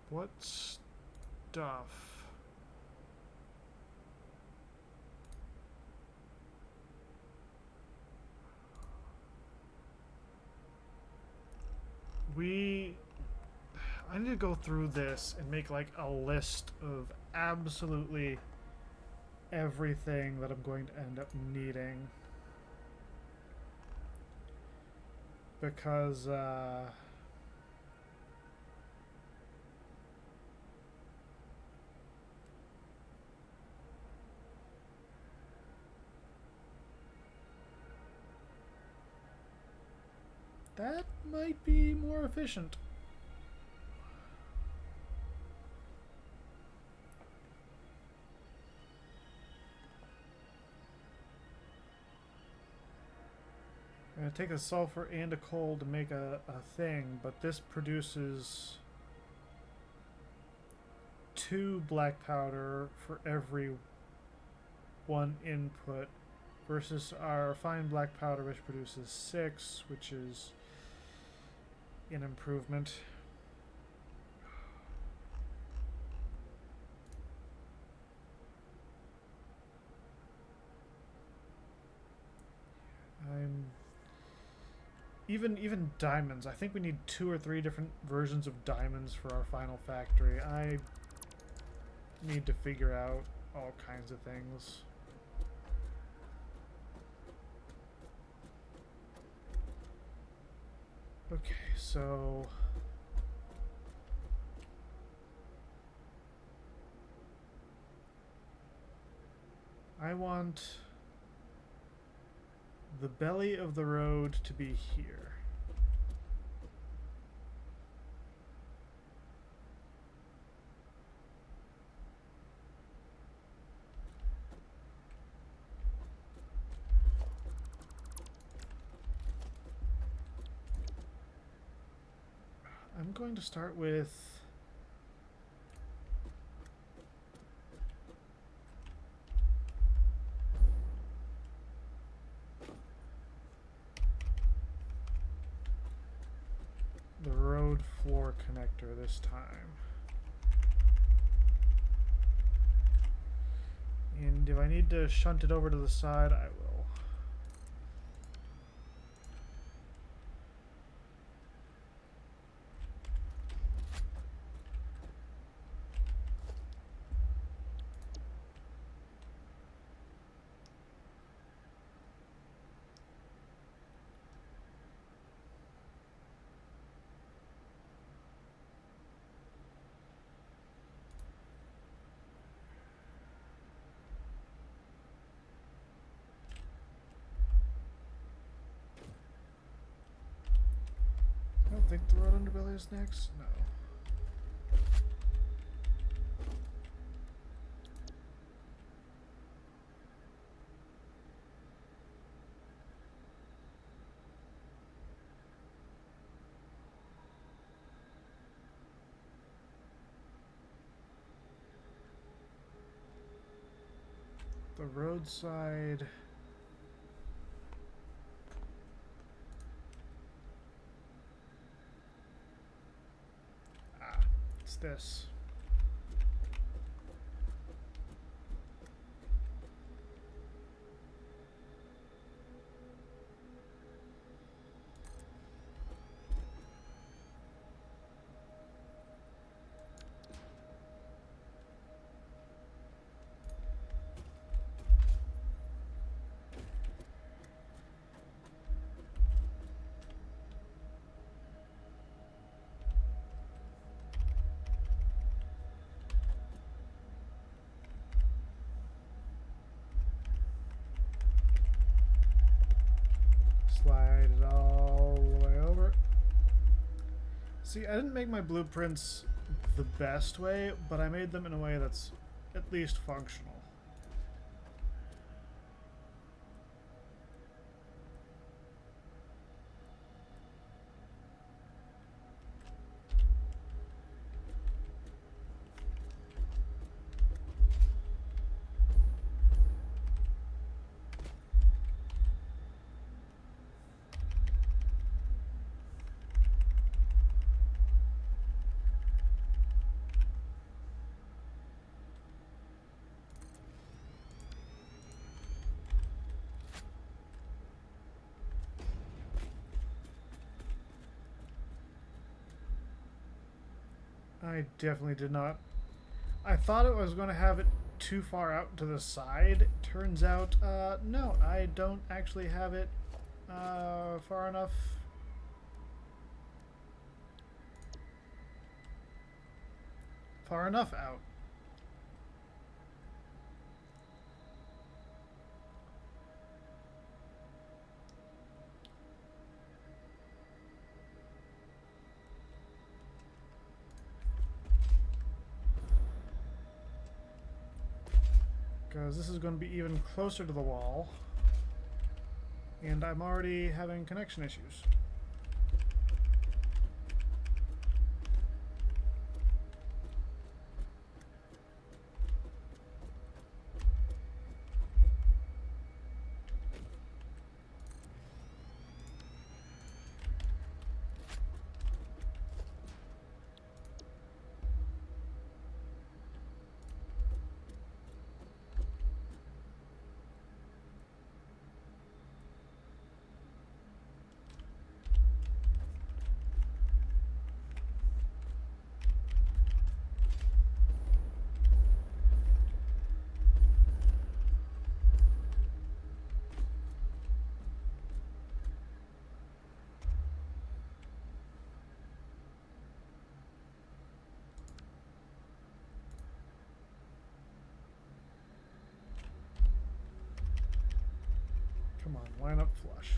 What stuff? I need to go through this and make like a list of absolutely everything that I'm going to end up needing. Because, that might be more efficient. I'm going to take a sulfur and a coal to make a thing, but this produces 2 black powder for every 1 input versus our fine black powder, which produces 6, which is an improvement. Even diamonds. I think we need 2 or 3 different versions of diamonds for our final factory. I need to figure out all kinds of things. Okay, so I want the belly of the road to be here. I'm going to start with the road floor connector this time. And if I need to shunt it over to the side, I will. I don't think the road underbelly is next. No. The roadside What's this? Slide it all the way over. See, I didn't make my blueprints the best way, but I made them in a way that's at least functional. I definitely did not. I thought it was going to have it too far out to the side. Turns out, no, I don't actually have it far enough. Far enough out. Because this is going to be even closer to the wall. And I'm already having connection issues. Come on, line up flush.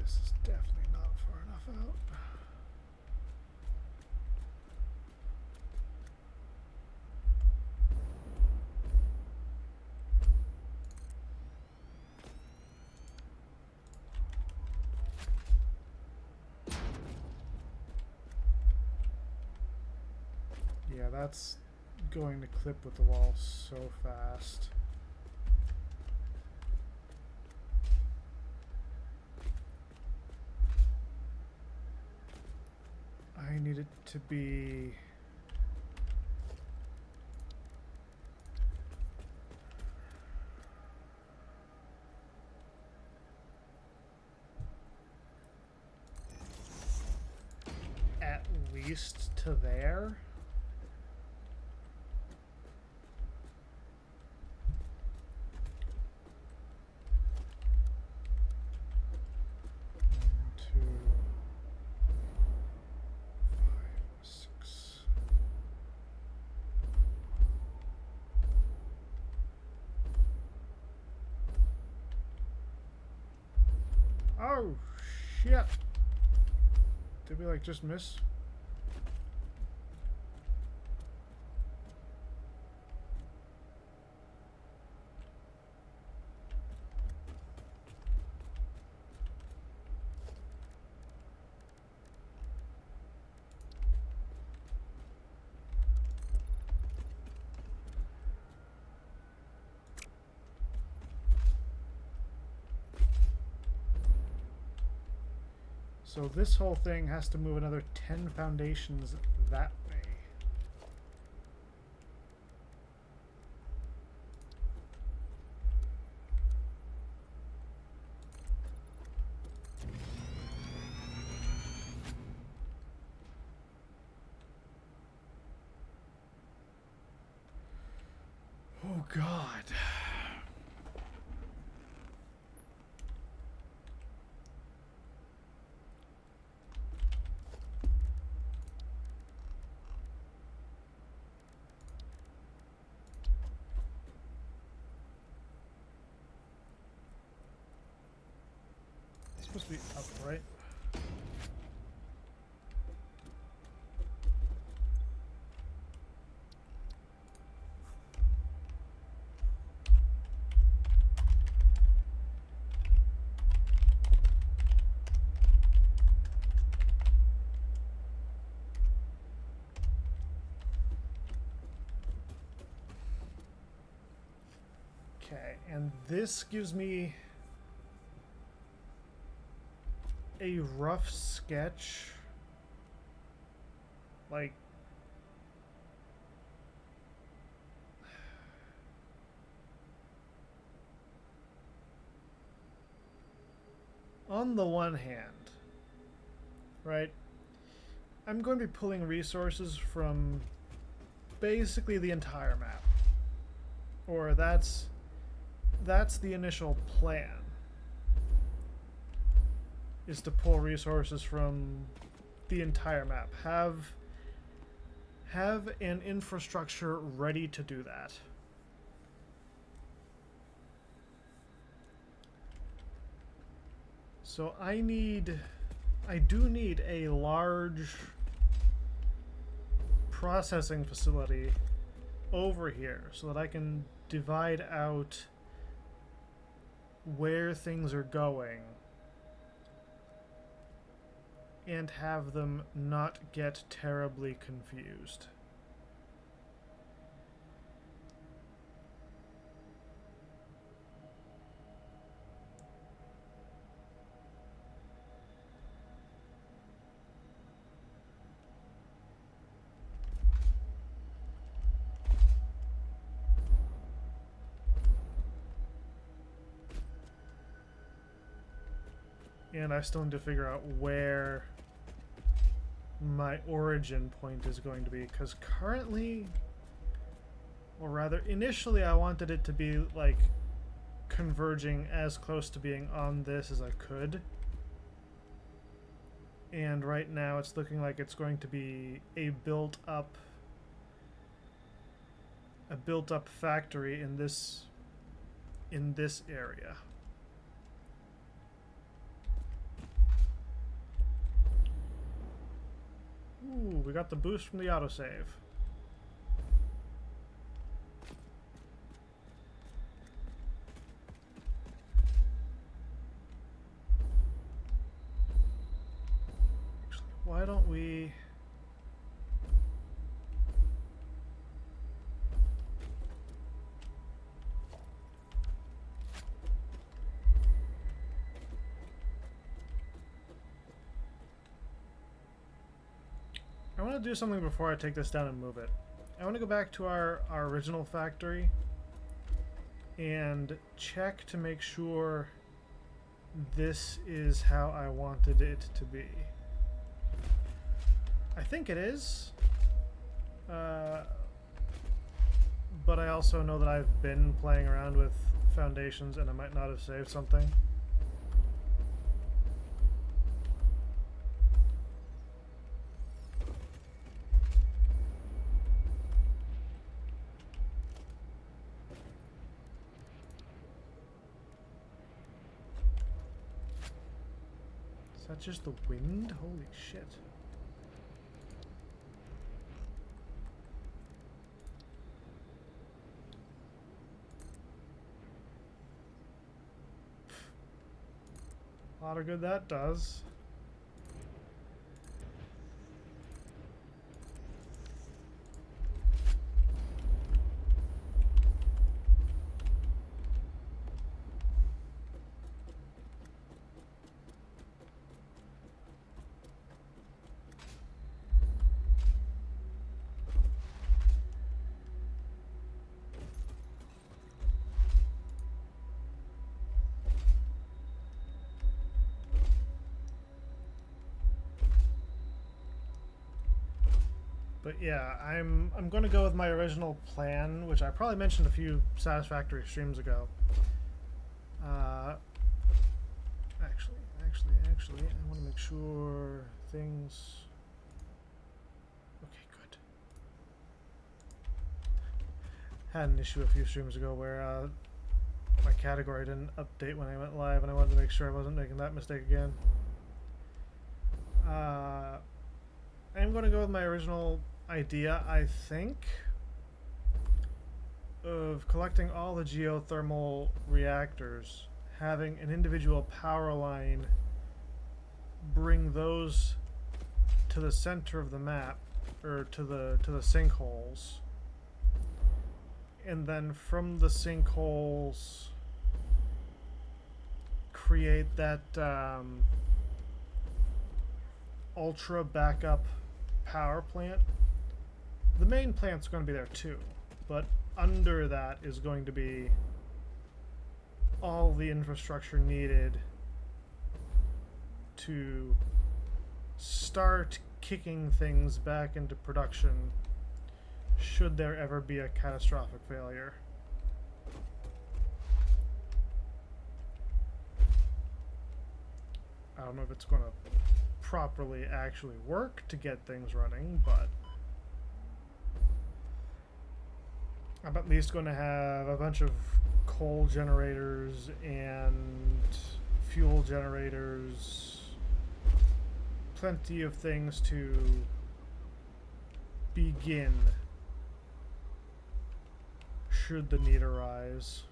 This is definitely not far enough out. Yeah, that's going to clip with the wall so fast. I need it to be... least to there. Oh, shit. Did we, like, just miss? So this whole thing has to move another 10 foundations that way. Oh, God. It's supposed to be up, right? Okay, and this gives me a rough sketch, like, on the one hand, right, I'm going to be pulling resources from basically the entire map, or that's the initial plan, is to pull resources from the entire map. Have an infrastructure ready to do that. So I do need a large processing facility over here so that I can divide out where things are going and have them not get terribly confused. And I still need to figure out where my origin point is going to be, because currently, or rather initially, I wanted it to be like converging as close to being on this as I could, and right now it's looking like it's going to be a built up factory in this area. Ooh, we got the boost from the autosave. Actually, why don't we... I want to do something before I take this down and move it. I want to go back to our original factory and check to make sure this is how I wanted it to be. I think it is. But I also know that I've been playing around with foundations and I might not have saved something. Is that just the wind? Holy shit. A lot of good that does. But yeah, I'm going to go with my original plan, which I probably mentioned a few Satisfactory streams ago. Actually, I want to make sure things. Okay, good. Had an issue a few streams ago where my category didn't update when I went live, and I wanted to make sure I wasn't making that mistake again. I'm going to go with my original idea, I think, of collecting all the geothermal reactors, having an individual power line bring those to the center of the map, or to the sinkholes, and then from the sinkholes create that ultra backup power plant. The main plant's going to be there too, but under that is going to be all the infrastructure needed to start kicking things back into production should there ever be a catastrophic failure. I don't know if it's going to properly actually work to get things running, but I'm at least going to have a bunch of coal generators and fuel generators, plenty of things to begin should the need arise.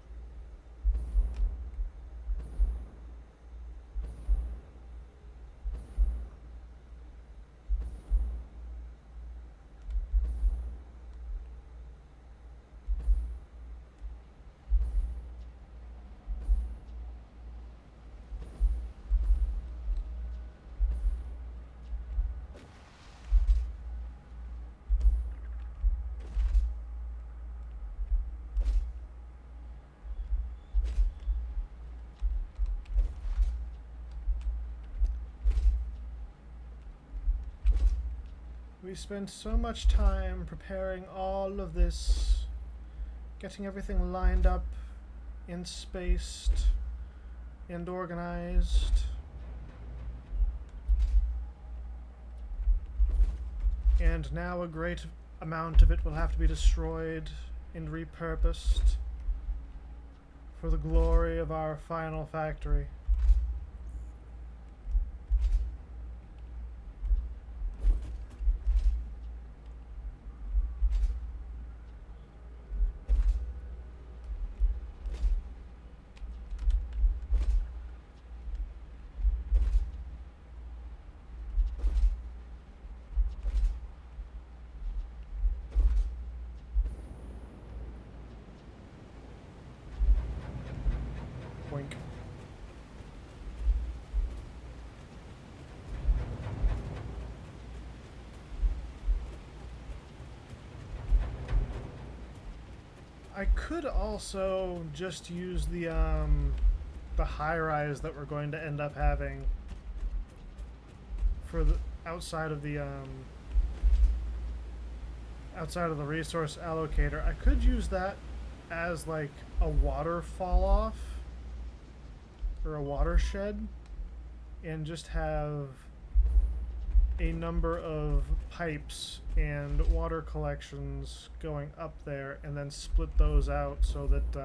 We spent so much time preparing all of this, getting everything lined up and spaced and organized. And now a great amount of it will have to be destroyed and repurposed for the glory of our final factory. Wink. I could also just use the high-rise that we're going to end up having for the outside of the outside of the resource allocator. I could use that as like a water fall off or a watershed and just have a number of pipes and water collections going up there and then split those out so that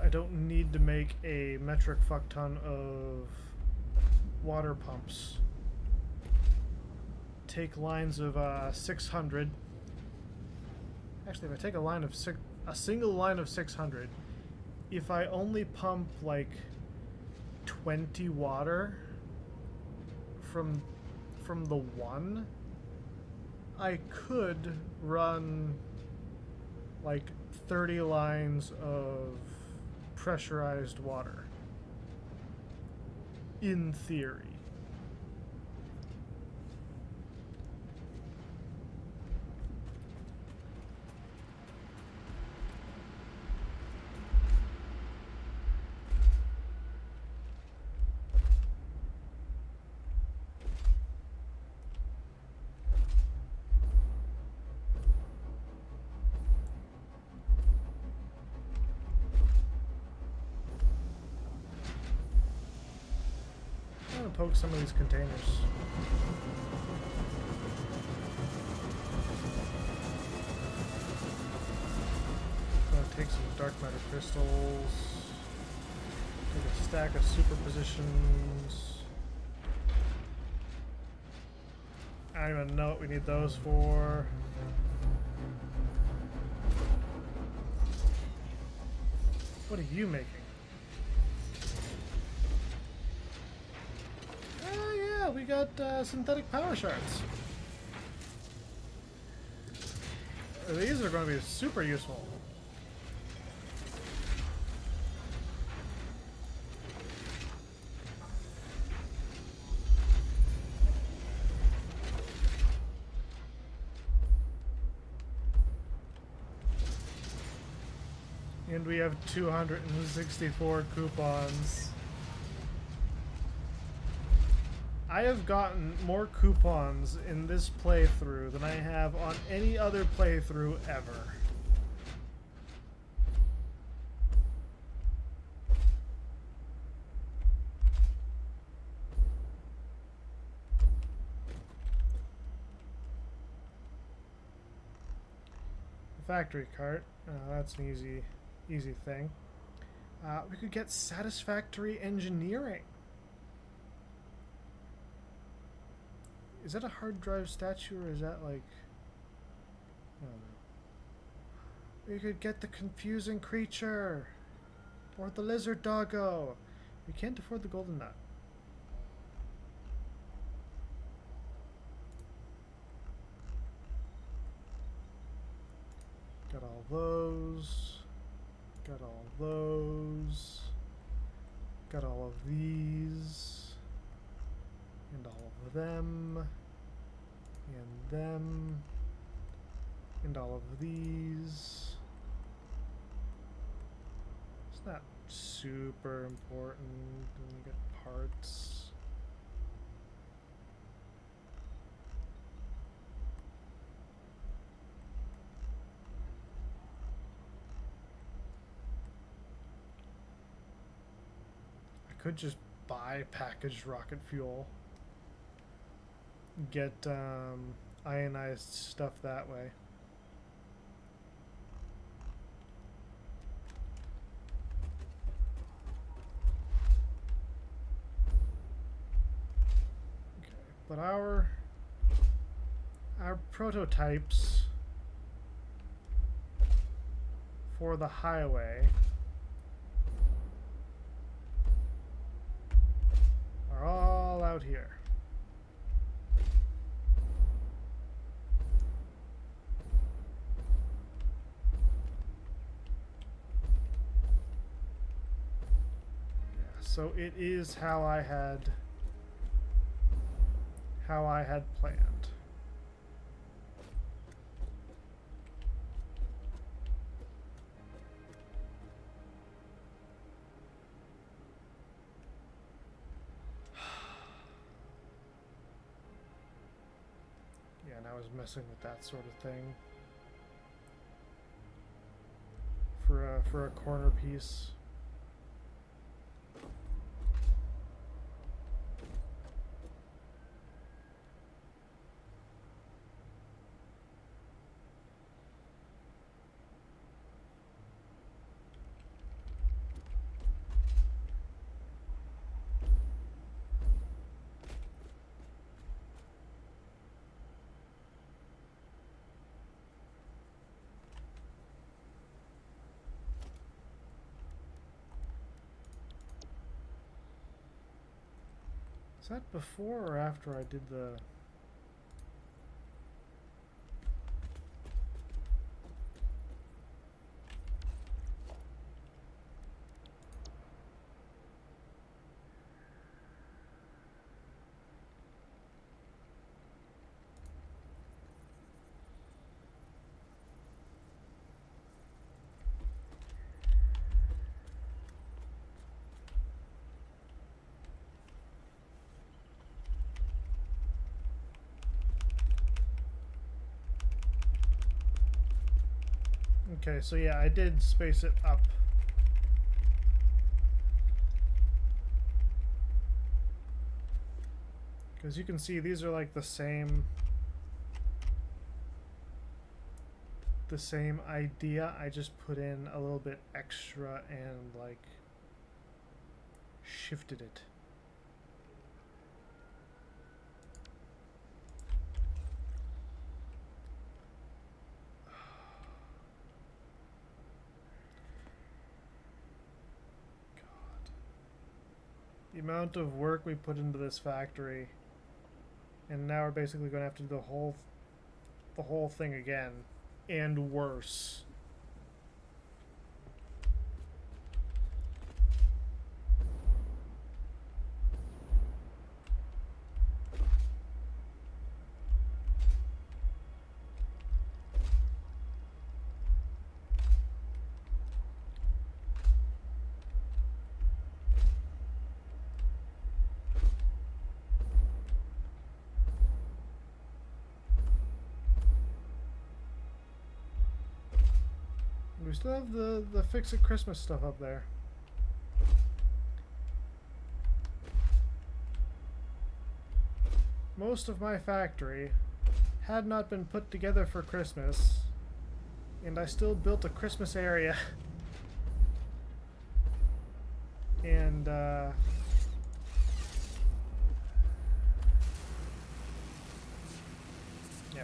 I don't need to make a metric fuck ton of water pumps. Take lines of 600. Actually, if I take a single line of 600, if I only pump like 20 water from the one, I could run like 30 lines of pressurized water. In theory. I'm gonna poke some of these containers. Gonna take some dark matter crystals. Take a stack of superpositions. I don't even know what we need those for. What are you making? Oh yeah, we got synthetic power shards. These are going to be super useful. And we have 264 coupons. I have gotten more coupons in this playthrough than I have on any other playthrough ever. Factory cart. That's an easy thing. We could get satisfactory engineering. Is that a hard drive statue or is that like... I don't know. We could get the confusing creature. Or the lizard doggo. We can't afford the golden nut. Got all those. Got all those. Got all of these. And all of them. And them. And all of these. It's not super important. Then we get parts. Could just buy packaged rocket fuel. Get ionized stuff that way. Okay, but our prototypes for the highway are all out here. Yeah, so it is how I had planned. I was messing with that sort of thing for a corner piece. Is that before or after I did the... Okay, so yeah, I did space it up. Because you can see these are like the same idea. I just put in a little bit extra and like shifted it. The amount of work we put into this factory, and now we're basically going to have to do the whole thing again, and worse. We still have the Fix-It Christmas stuff up there. Most of my factory had not been put together for Christmas, and I still built a Christmas area. And yeah,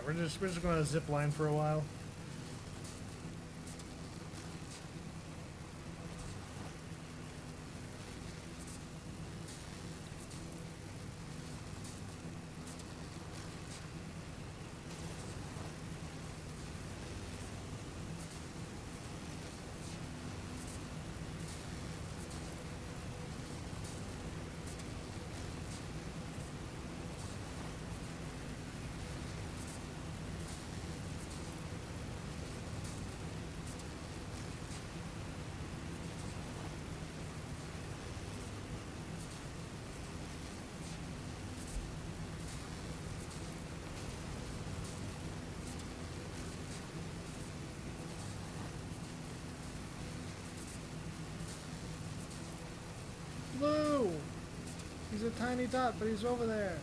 we're just going to zip line for a while. Blue! He's a tiny dot, but he's over there.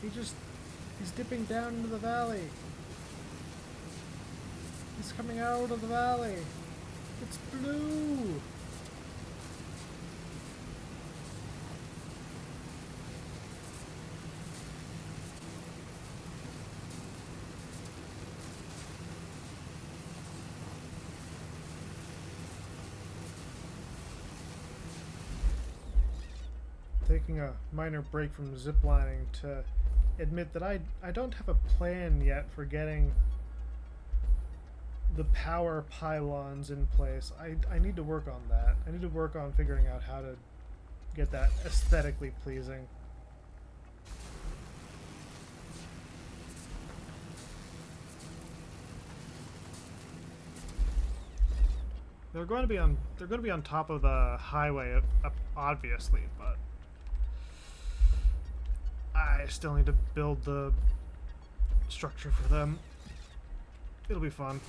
He's dipping down into the valley. He's coming out of the valley. It's blue! Taking a minor break from ziplining to admit that I don't have a plan yet for getting the power pylons in place. I need to work on that. I need to work on figuring out how to get that aesthetically pleasing. They're going to be on top of the highway, obviously, but I still need to build the structure for them. It'll be fun.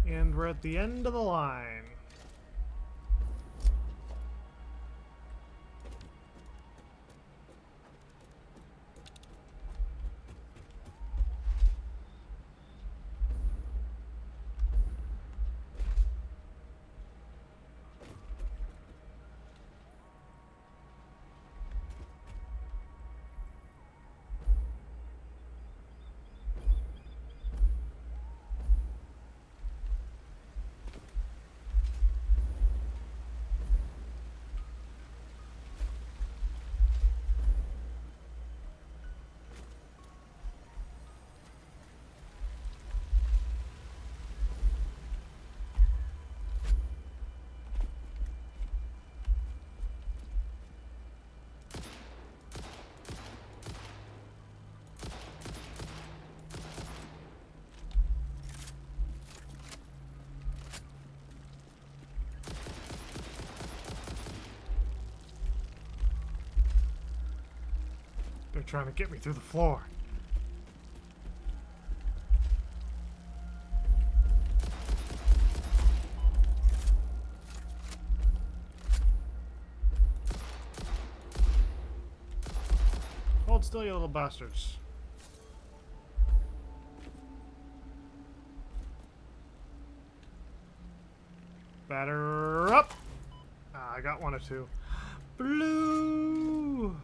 And we're at the end of the line. They're trying to get me through the floor. Hold still, you little bastards. Batter up! Ah, I got one or two. Blue!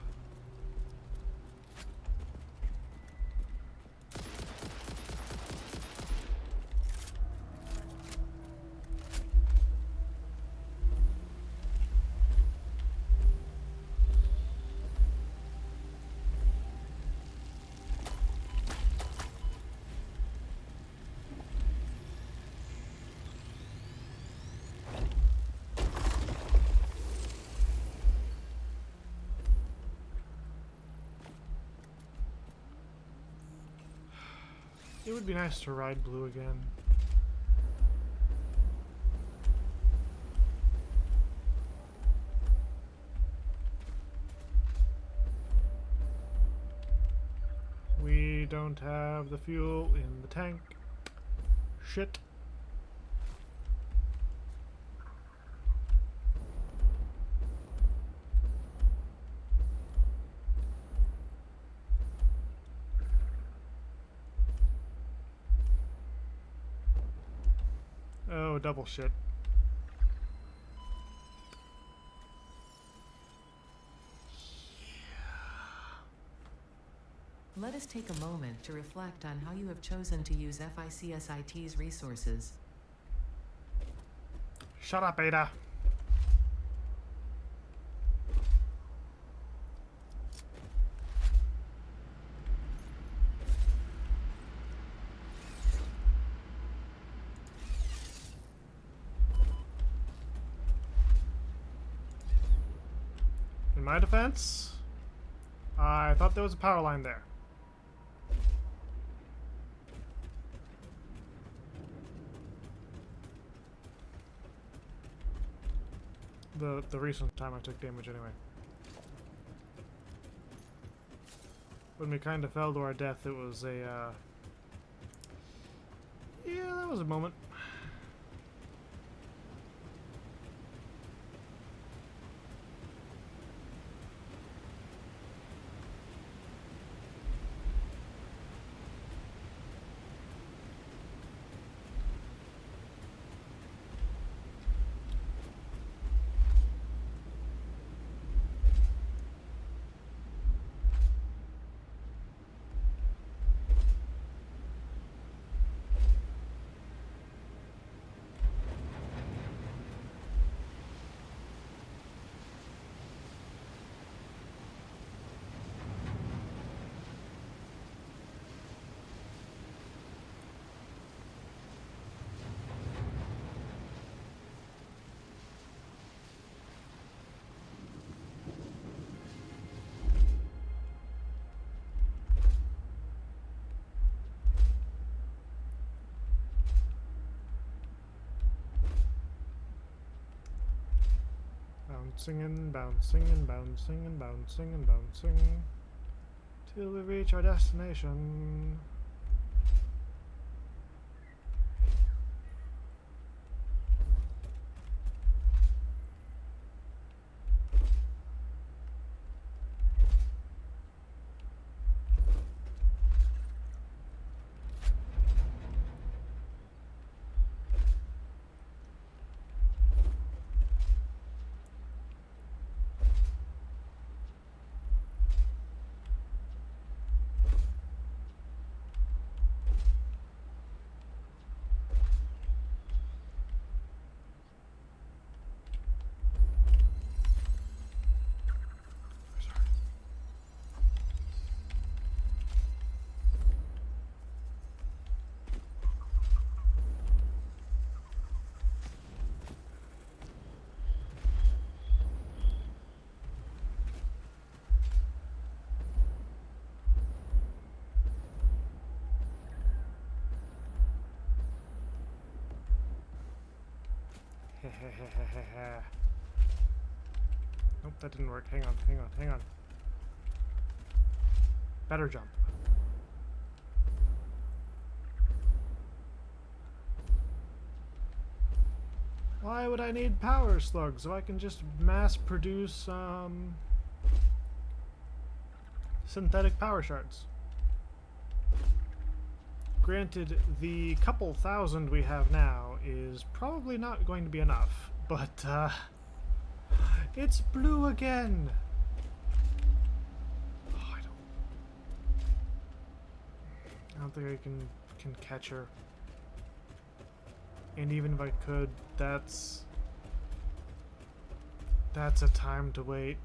It would be nice to ride blue again. We don't have the fuel in the tank. Shit. Oh, double shit. Let us take a moment to reflect on how you have chosen to use FICSIT's resources. Shut up, Ada. In my defense, I thought there was a power line there. The recent time I took damage anyway. When we kind of fell to our death, it was a, yeah, that was a moment. bouncing and bouncing and bouncing and bouncing and bouncing till we reach our destination. Nope, that didn't work. Hang on, hang on, hang on. Better jump. Why would I need power slugs if I can just mass produce synthetic power shards? Granted, the couple thousand we have now is probably not going to be enough, but it's blue again. Oh, I don't think I can catch her. And even if I could, that's a time to wait.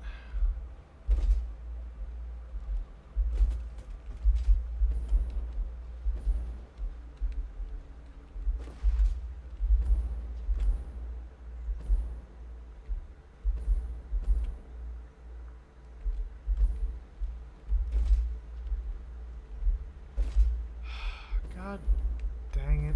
God dang it.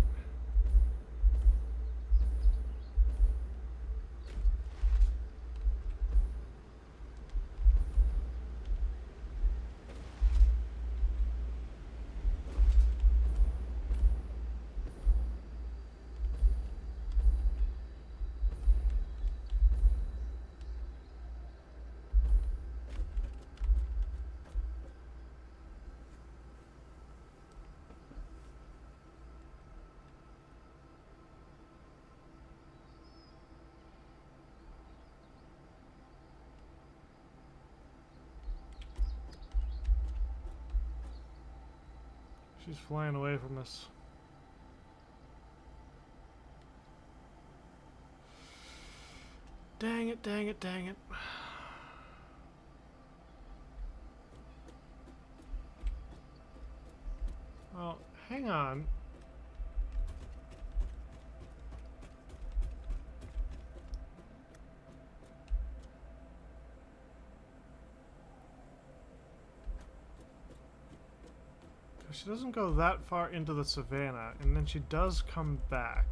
She's flying away from us. Dang it, dang it, dang it. Well, hang on. She doesn't go that far into the savannah, and then she does come back.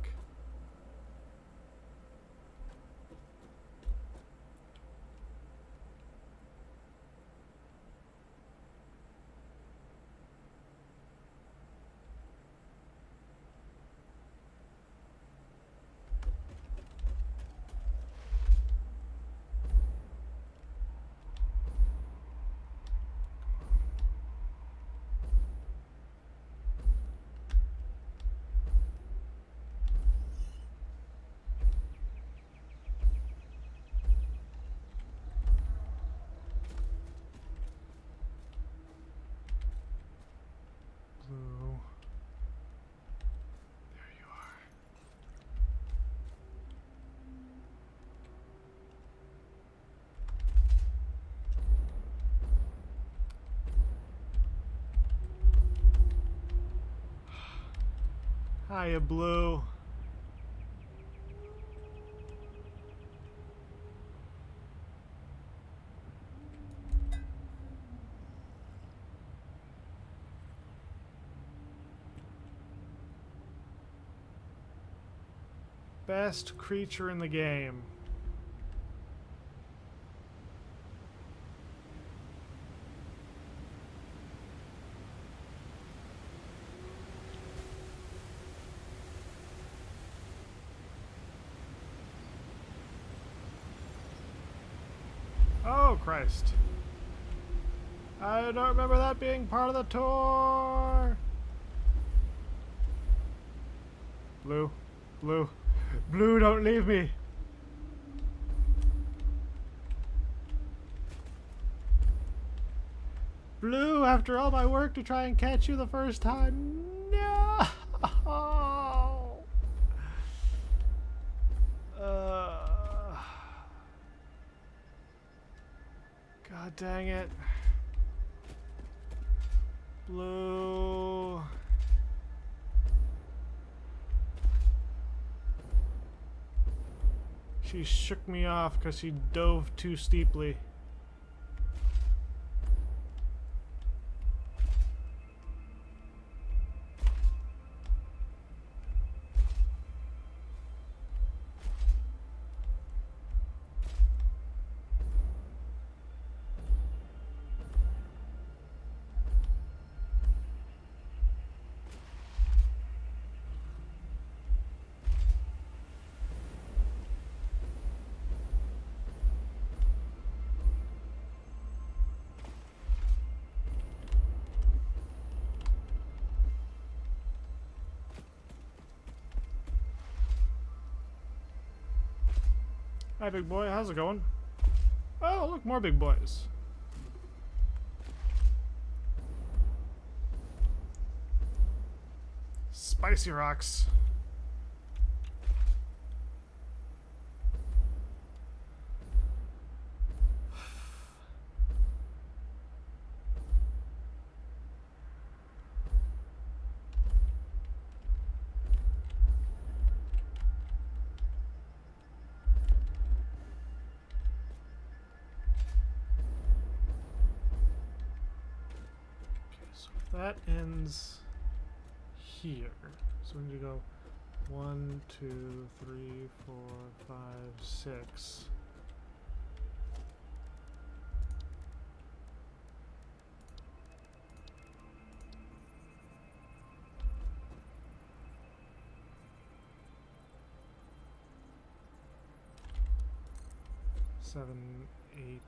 Blue. There you are. Hiya, Blue. Best creature in the game. Oh, Christ. I don't remember that being part of the tour. Blue. Blue. Blue, don't leave me. Blue, after all my work to try and catch you the first time. No. God dang it. Blue. She shook me off because she dove too steeply. Hi, big boy. How's it going? Oh, look, more big boys. Spicy rocks. So that ends here. So we need to go 1, 2, 3, 4, 5, 6. Seven, 8, 9,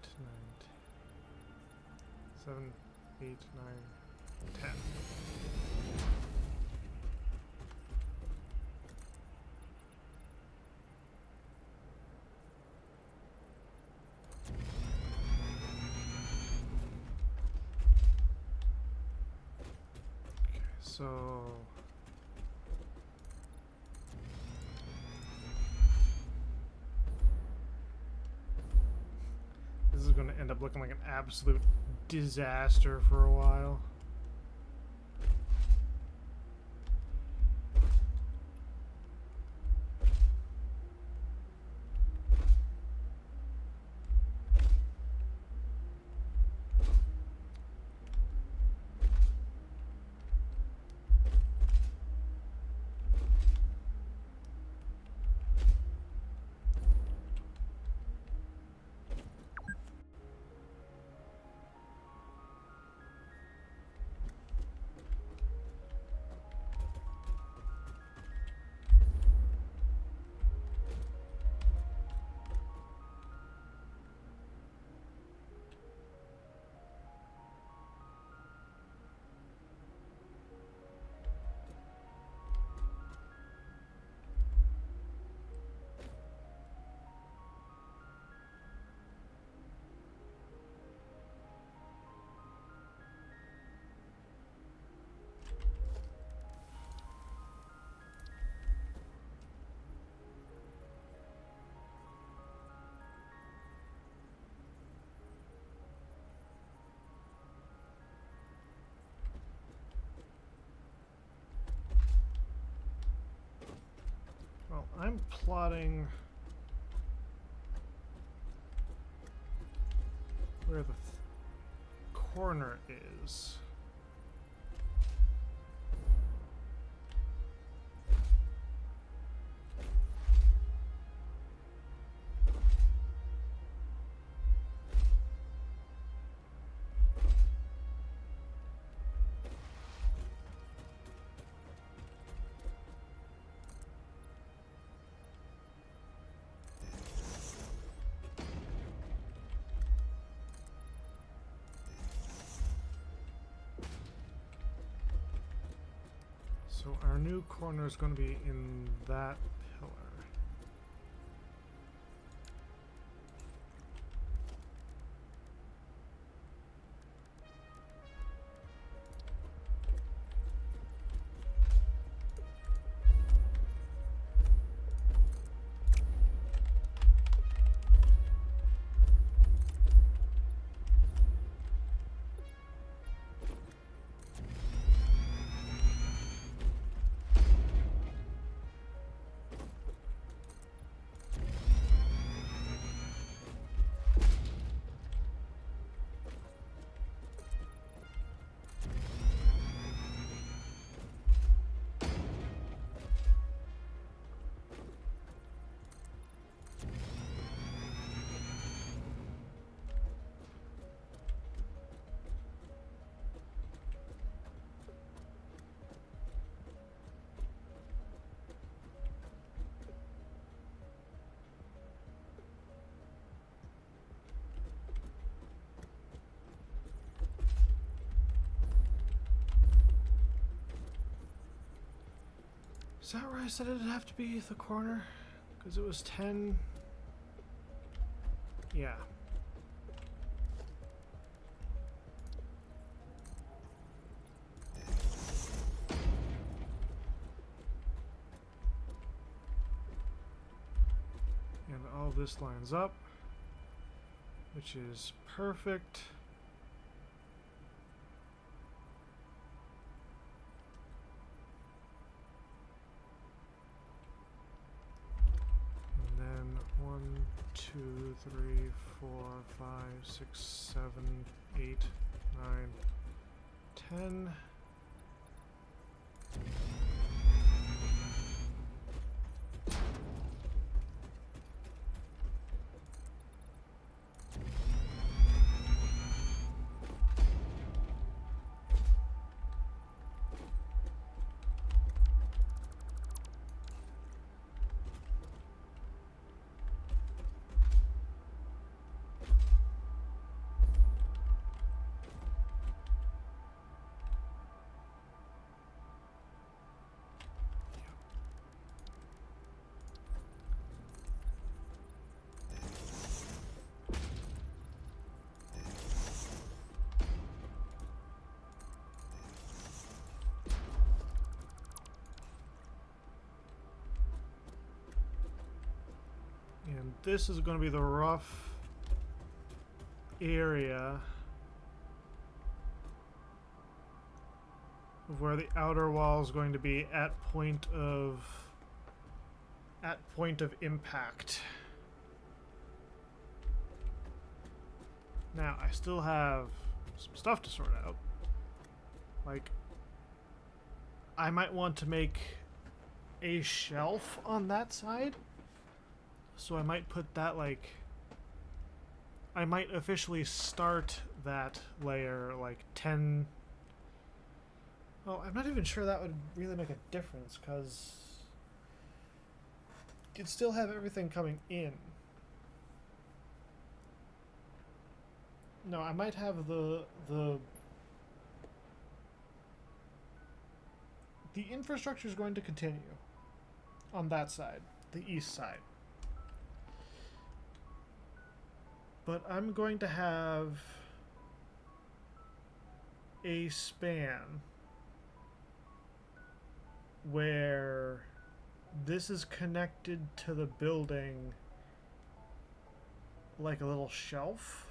7, 8, 9, 10. Okay, so this is going to end up looking like an absolute disaster for a while. Well, I'm plotting where the corner is. So our new corner is going to be in that pillar. Is that where I said it'd have to be the corner? Because it was 10. Yeah. And all this lines up, which is perfect. And then 1, 2, 3, 4, 5, 6, 7, 8, 9, 10. And this is going to be the rough area of where the outer wall is going to be at point of impact. Now, I still have some stuff to sort out. Like, I might want to make a shelf on that side. So I might put that, like, I might officially start that layer like 10. Well, I'm not even sure that would really make a difference, because you'd still have everything coming in. No, I might have the infrastructure is going to continue on that side, the east side. But I'm going to have a span where this is connected to the building like a little shelf.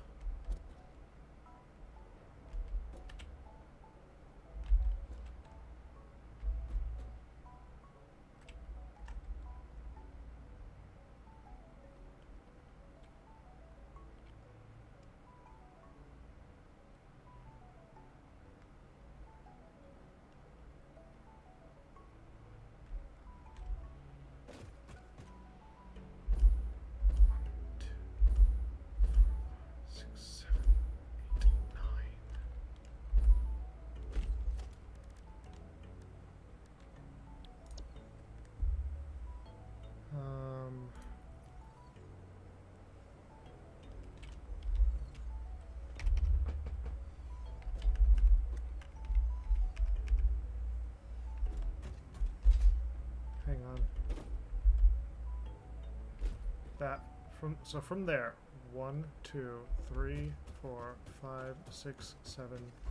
that from there, 1, 2, 3, 4, 5, 6, 7,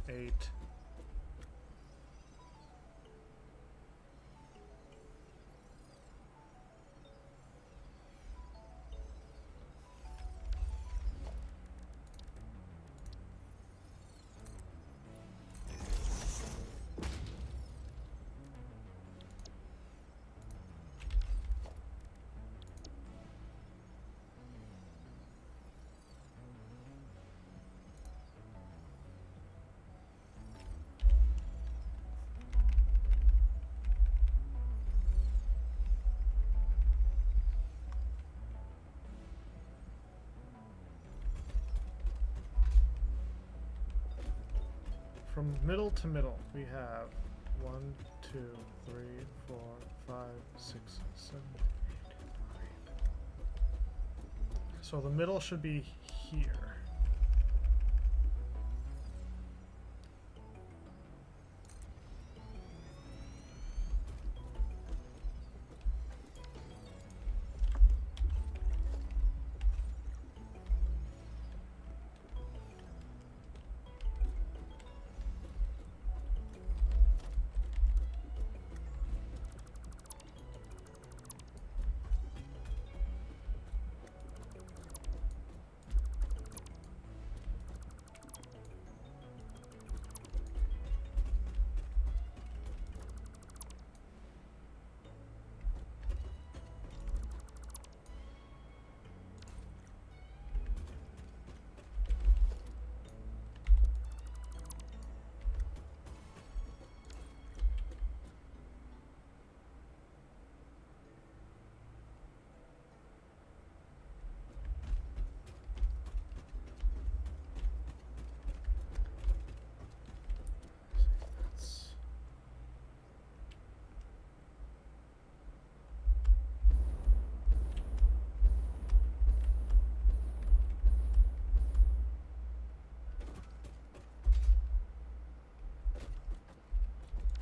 8. From middle to middle, we have 1, 2, 3, 4, 5, 6, 7, 8, 9. So the middle should be here.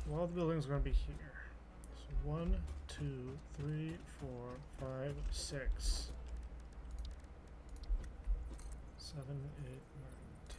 Well, the building's going to be here. So 1, 2, 3, 4, 5, 6, 7, 8, 9, 10.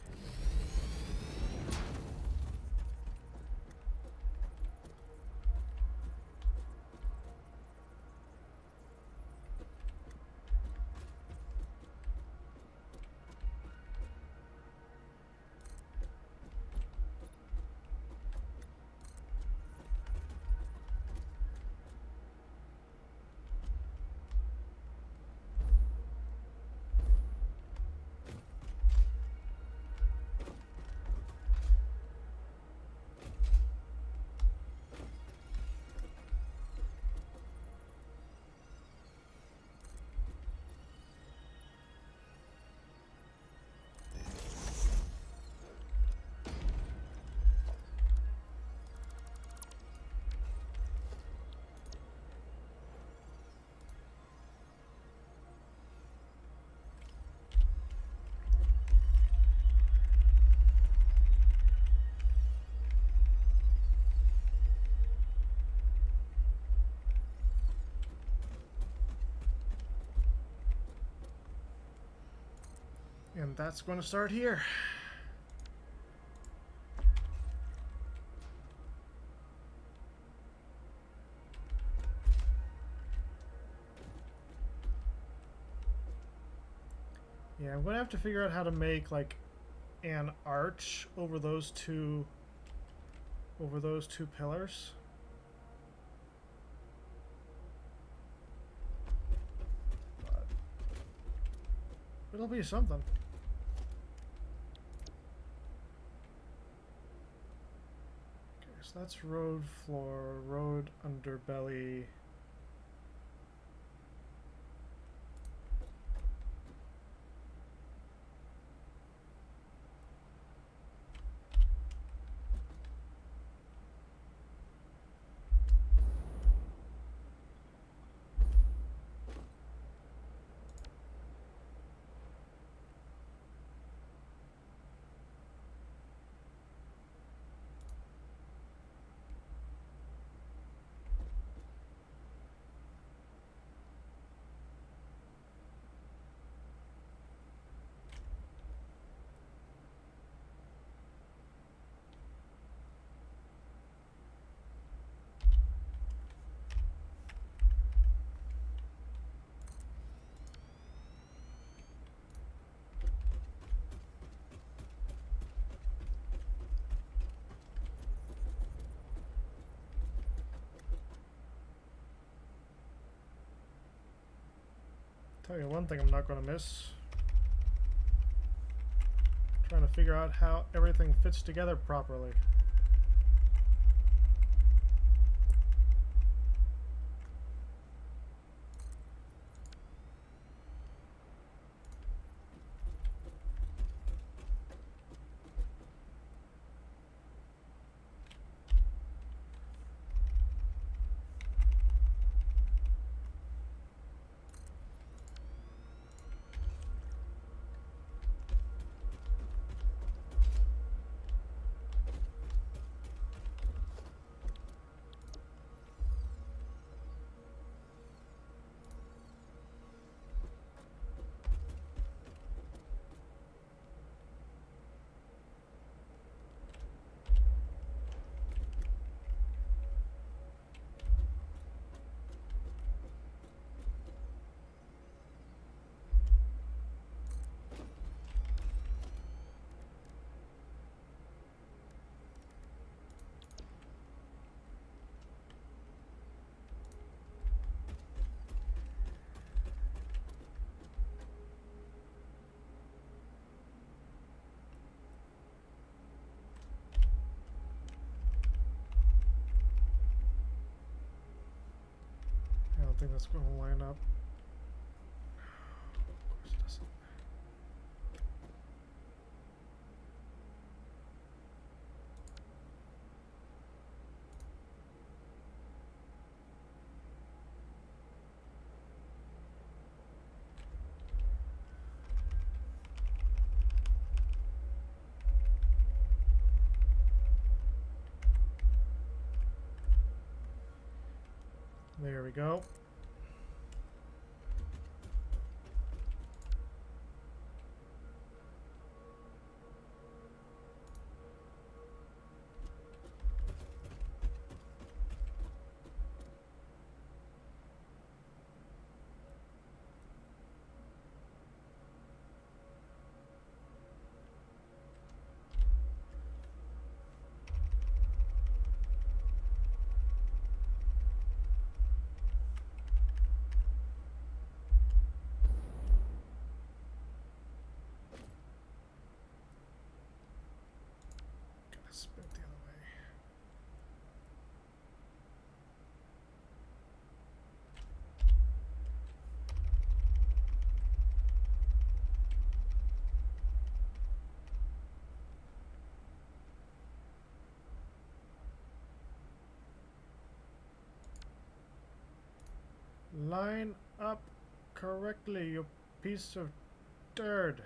And that's going to start here. Yeah, I'm going to have to figure out how to make like an arch over those two pillars. But it'll be something. So that's road floor, road underbelly. Tell you one thing I'm not going to miss. Trying to figure out how everything fits together properly. I don't think that's going to line up. Of course it doesn't. There we go. Spin it the other way. Line up correctly, you piece of dirt.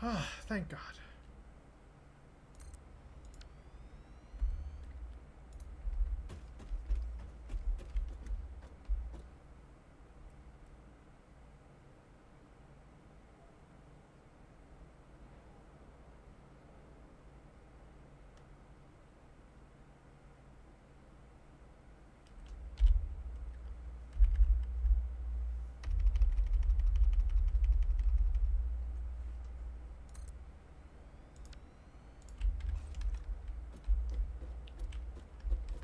Ah, thank God.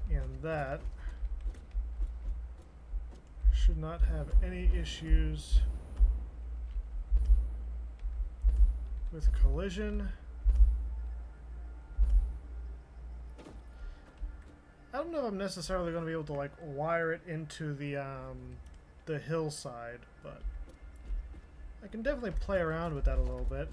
And that should not have any issues with collision. I don't know if I'm necessarily going to be able to like wire it into the hillside, but I can definitely play around with that a little bit.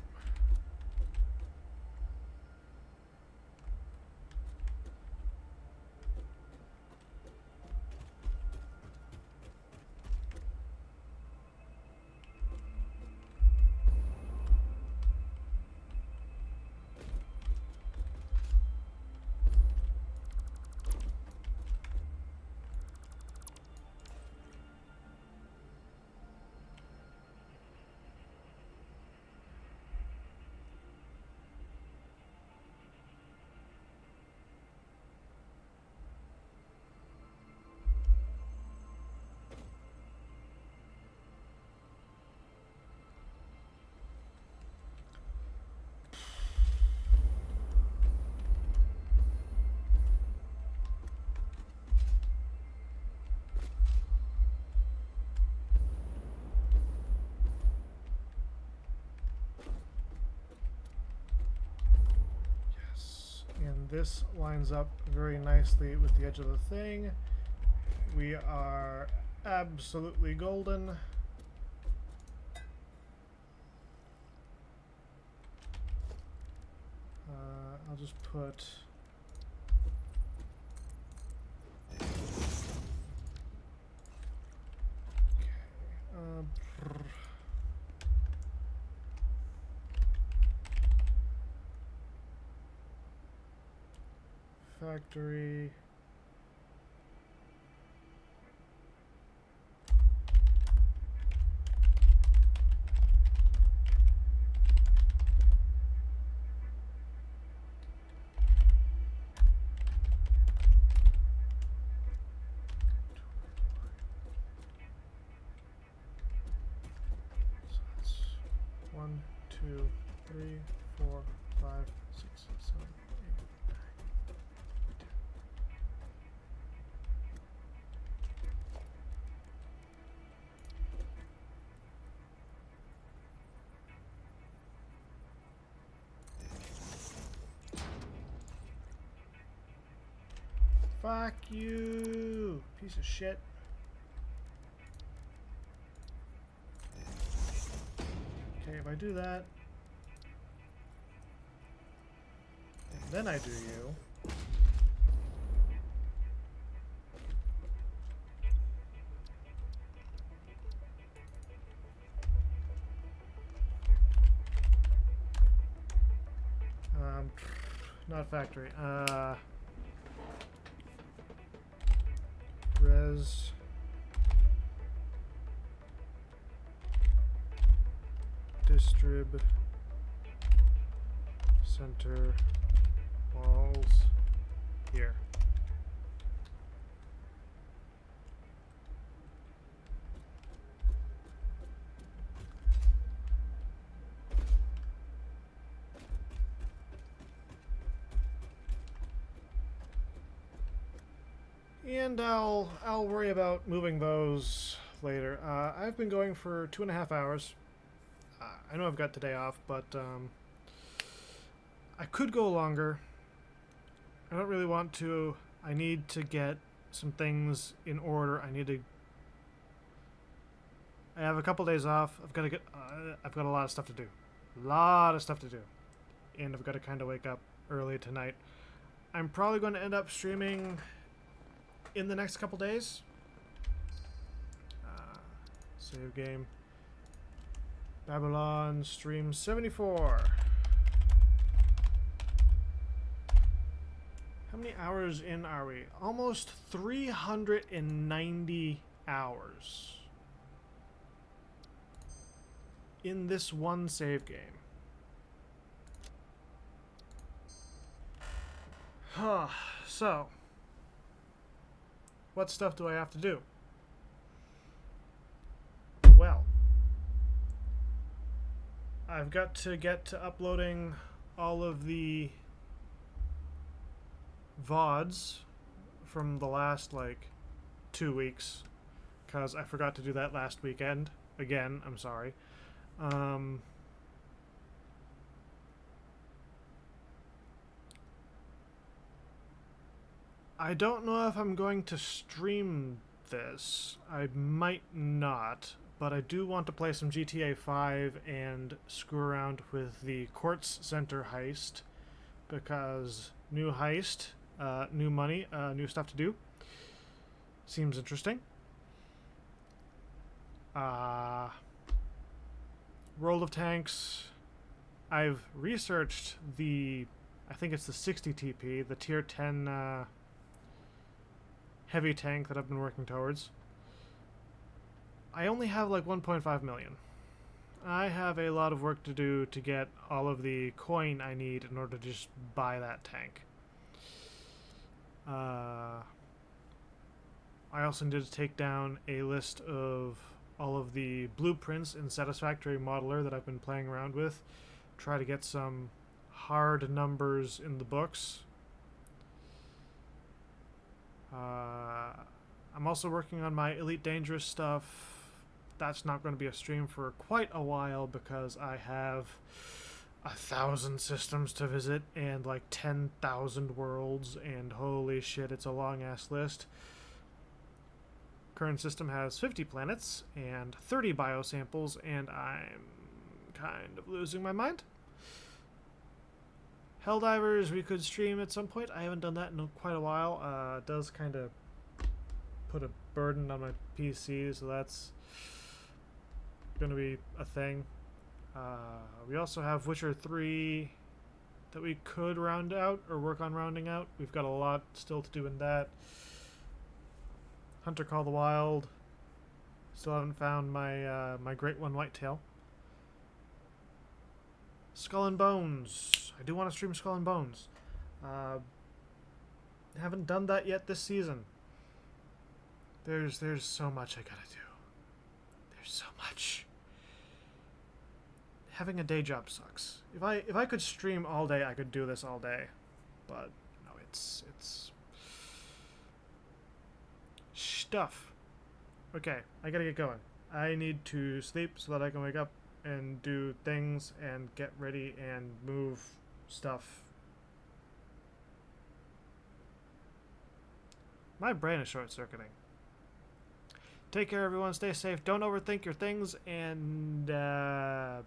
this lines up very nicely with the edge of the thing. We are absolutely golden. I'll just put... Factory. So that's 1, 2, 3, 4, 5, 6, 7, 8, 9, 10. Fuck you, piece of shit. Okay, if I do that, and then I do you. Not factory. Res. Distrib. Center. Walls. Here. And I'll worry about moving those later. I've been going for 2.5 hours. I know I've got today off, but I could go longer. I don't really want to. I need to get some things in order. I have a couple days off. I've got to get. I've got a lot of stuff to do. And I've got to kind of wake up early tonight. I'm probably going to end up streaming in the next couple days. Save game. Babylon stream 74. How many hours in are we? Almost 390 hours in this one save game. So, what stuff do I have to do? Well, I've got to get to uploading all of the VODs from the last, 2 weeks, because I forgot to do that last weekend. Again, I'm sorry. I don't know if I'm going to stream this. I might not, but I do want to play some GTA 5 and screw around with the Quartz Center heist, because new heist, new money, new stuff to do. Seems interesting. World of Tanks. I've researched I think it's the 60 TP, the tier 10 heavy tank that I've been working towards. I only have 1.5 million. I have a lot of work to do to get all of the coin I need in order to just buy that tank. I also need to take down a list of all of the blueprints in Satisfactory Modeler that I've been playing around with. Try to get some hard numbers in the books. I'm also working on my Elite Dangerous stuff. That's not going to be a stream for quite a while because I have 1,000 systems to visit and like 10,000 worlds, and holy shit, it's a long ass list. Current system has 50 planets and 30 biosamples, and I'm kind of losing my mind. Helldivers, we could stream at some point. I haven't done that in quite a while. It does kind of put a burden on my PC, so that's going to be a thing. We also have Witcher 3 that we could round out or work on rounding out. We've got a lot still to do in that. Hunter Call the Wild. Still haven't found my my Great One Whitetail. Skull and Bones. I do want to stream Skull and Bones. Haven't done that yet this season. There's so much I gotta do. There's so much. Having a day job sucks. If I could stream all day, I could do this all day. But no, it's stuff. Okay, I gotta get going. I need to sleep so that I can wake up and do things and get ready and move stuff. My brain is short-circuiting. Take care, everyone. Stay safe. Don't overthink your things. And I'm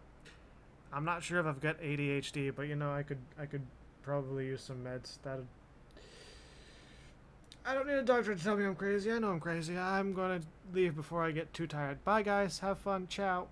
not sure if I've got ADHD, but you know, I could probably use some meds. I don't need a doctor to tell me I'm crazy. I know I'm crazy. I'm gonna leave before I get too tired. Bye, guys. Have fun. Ciao.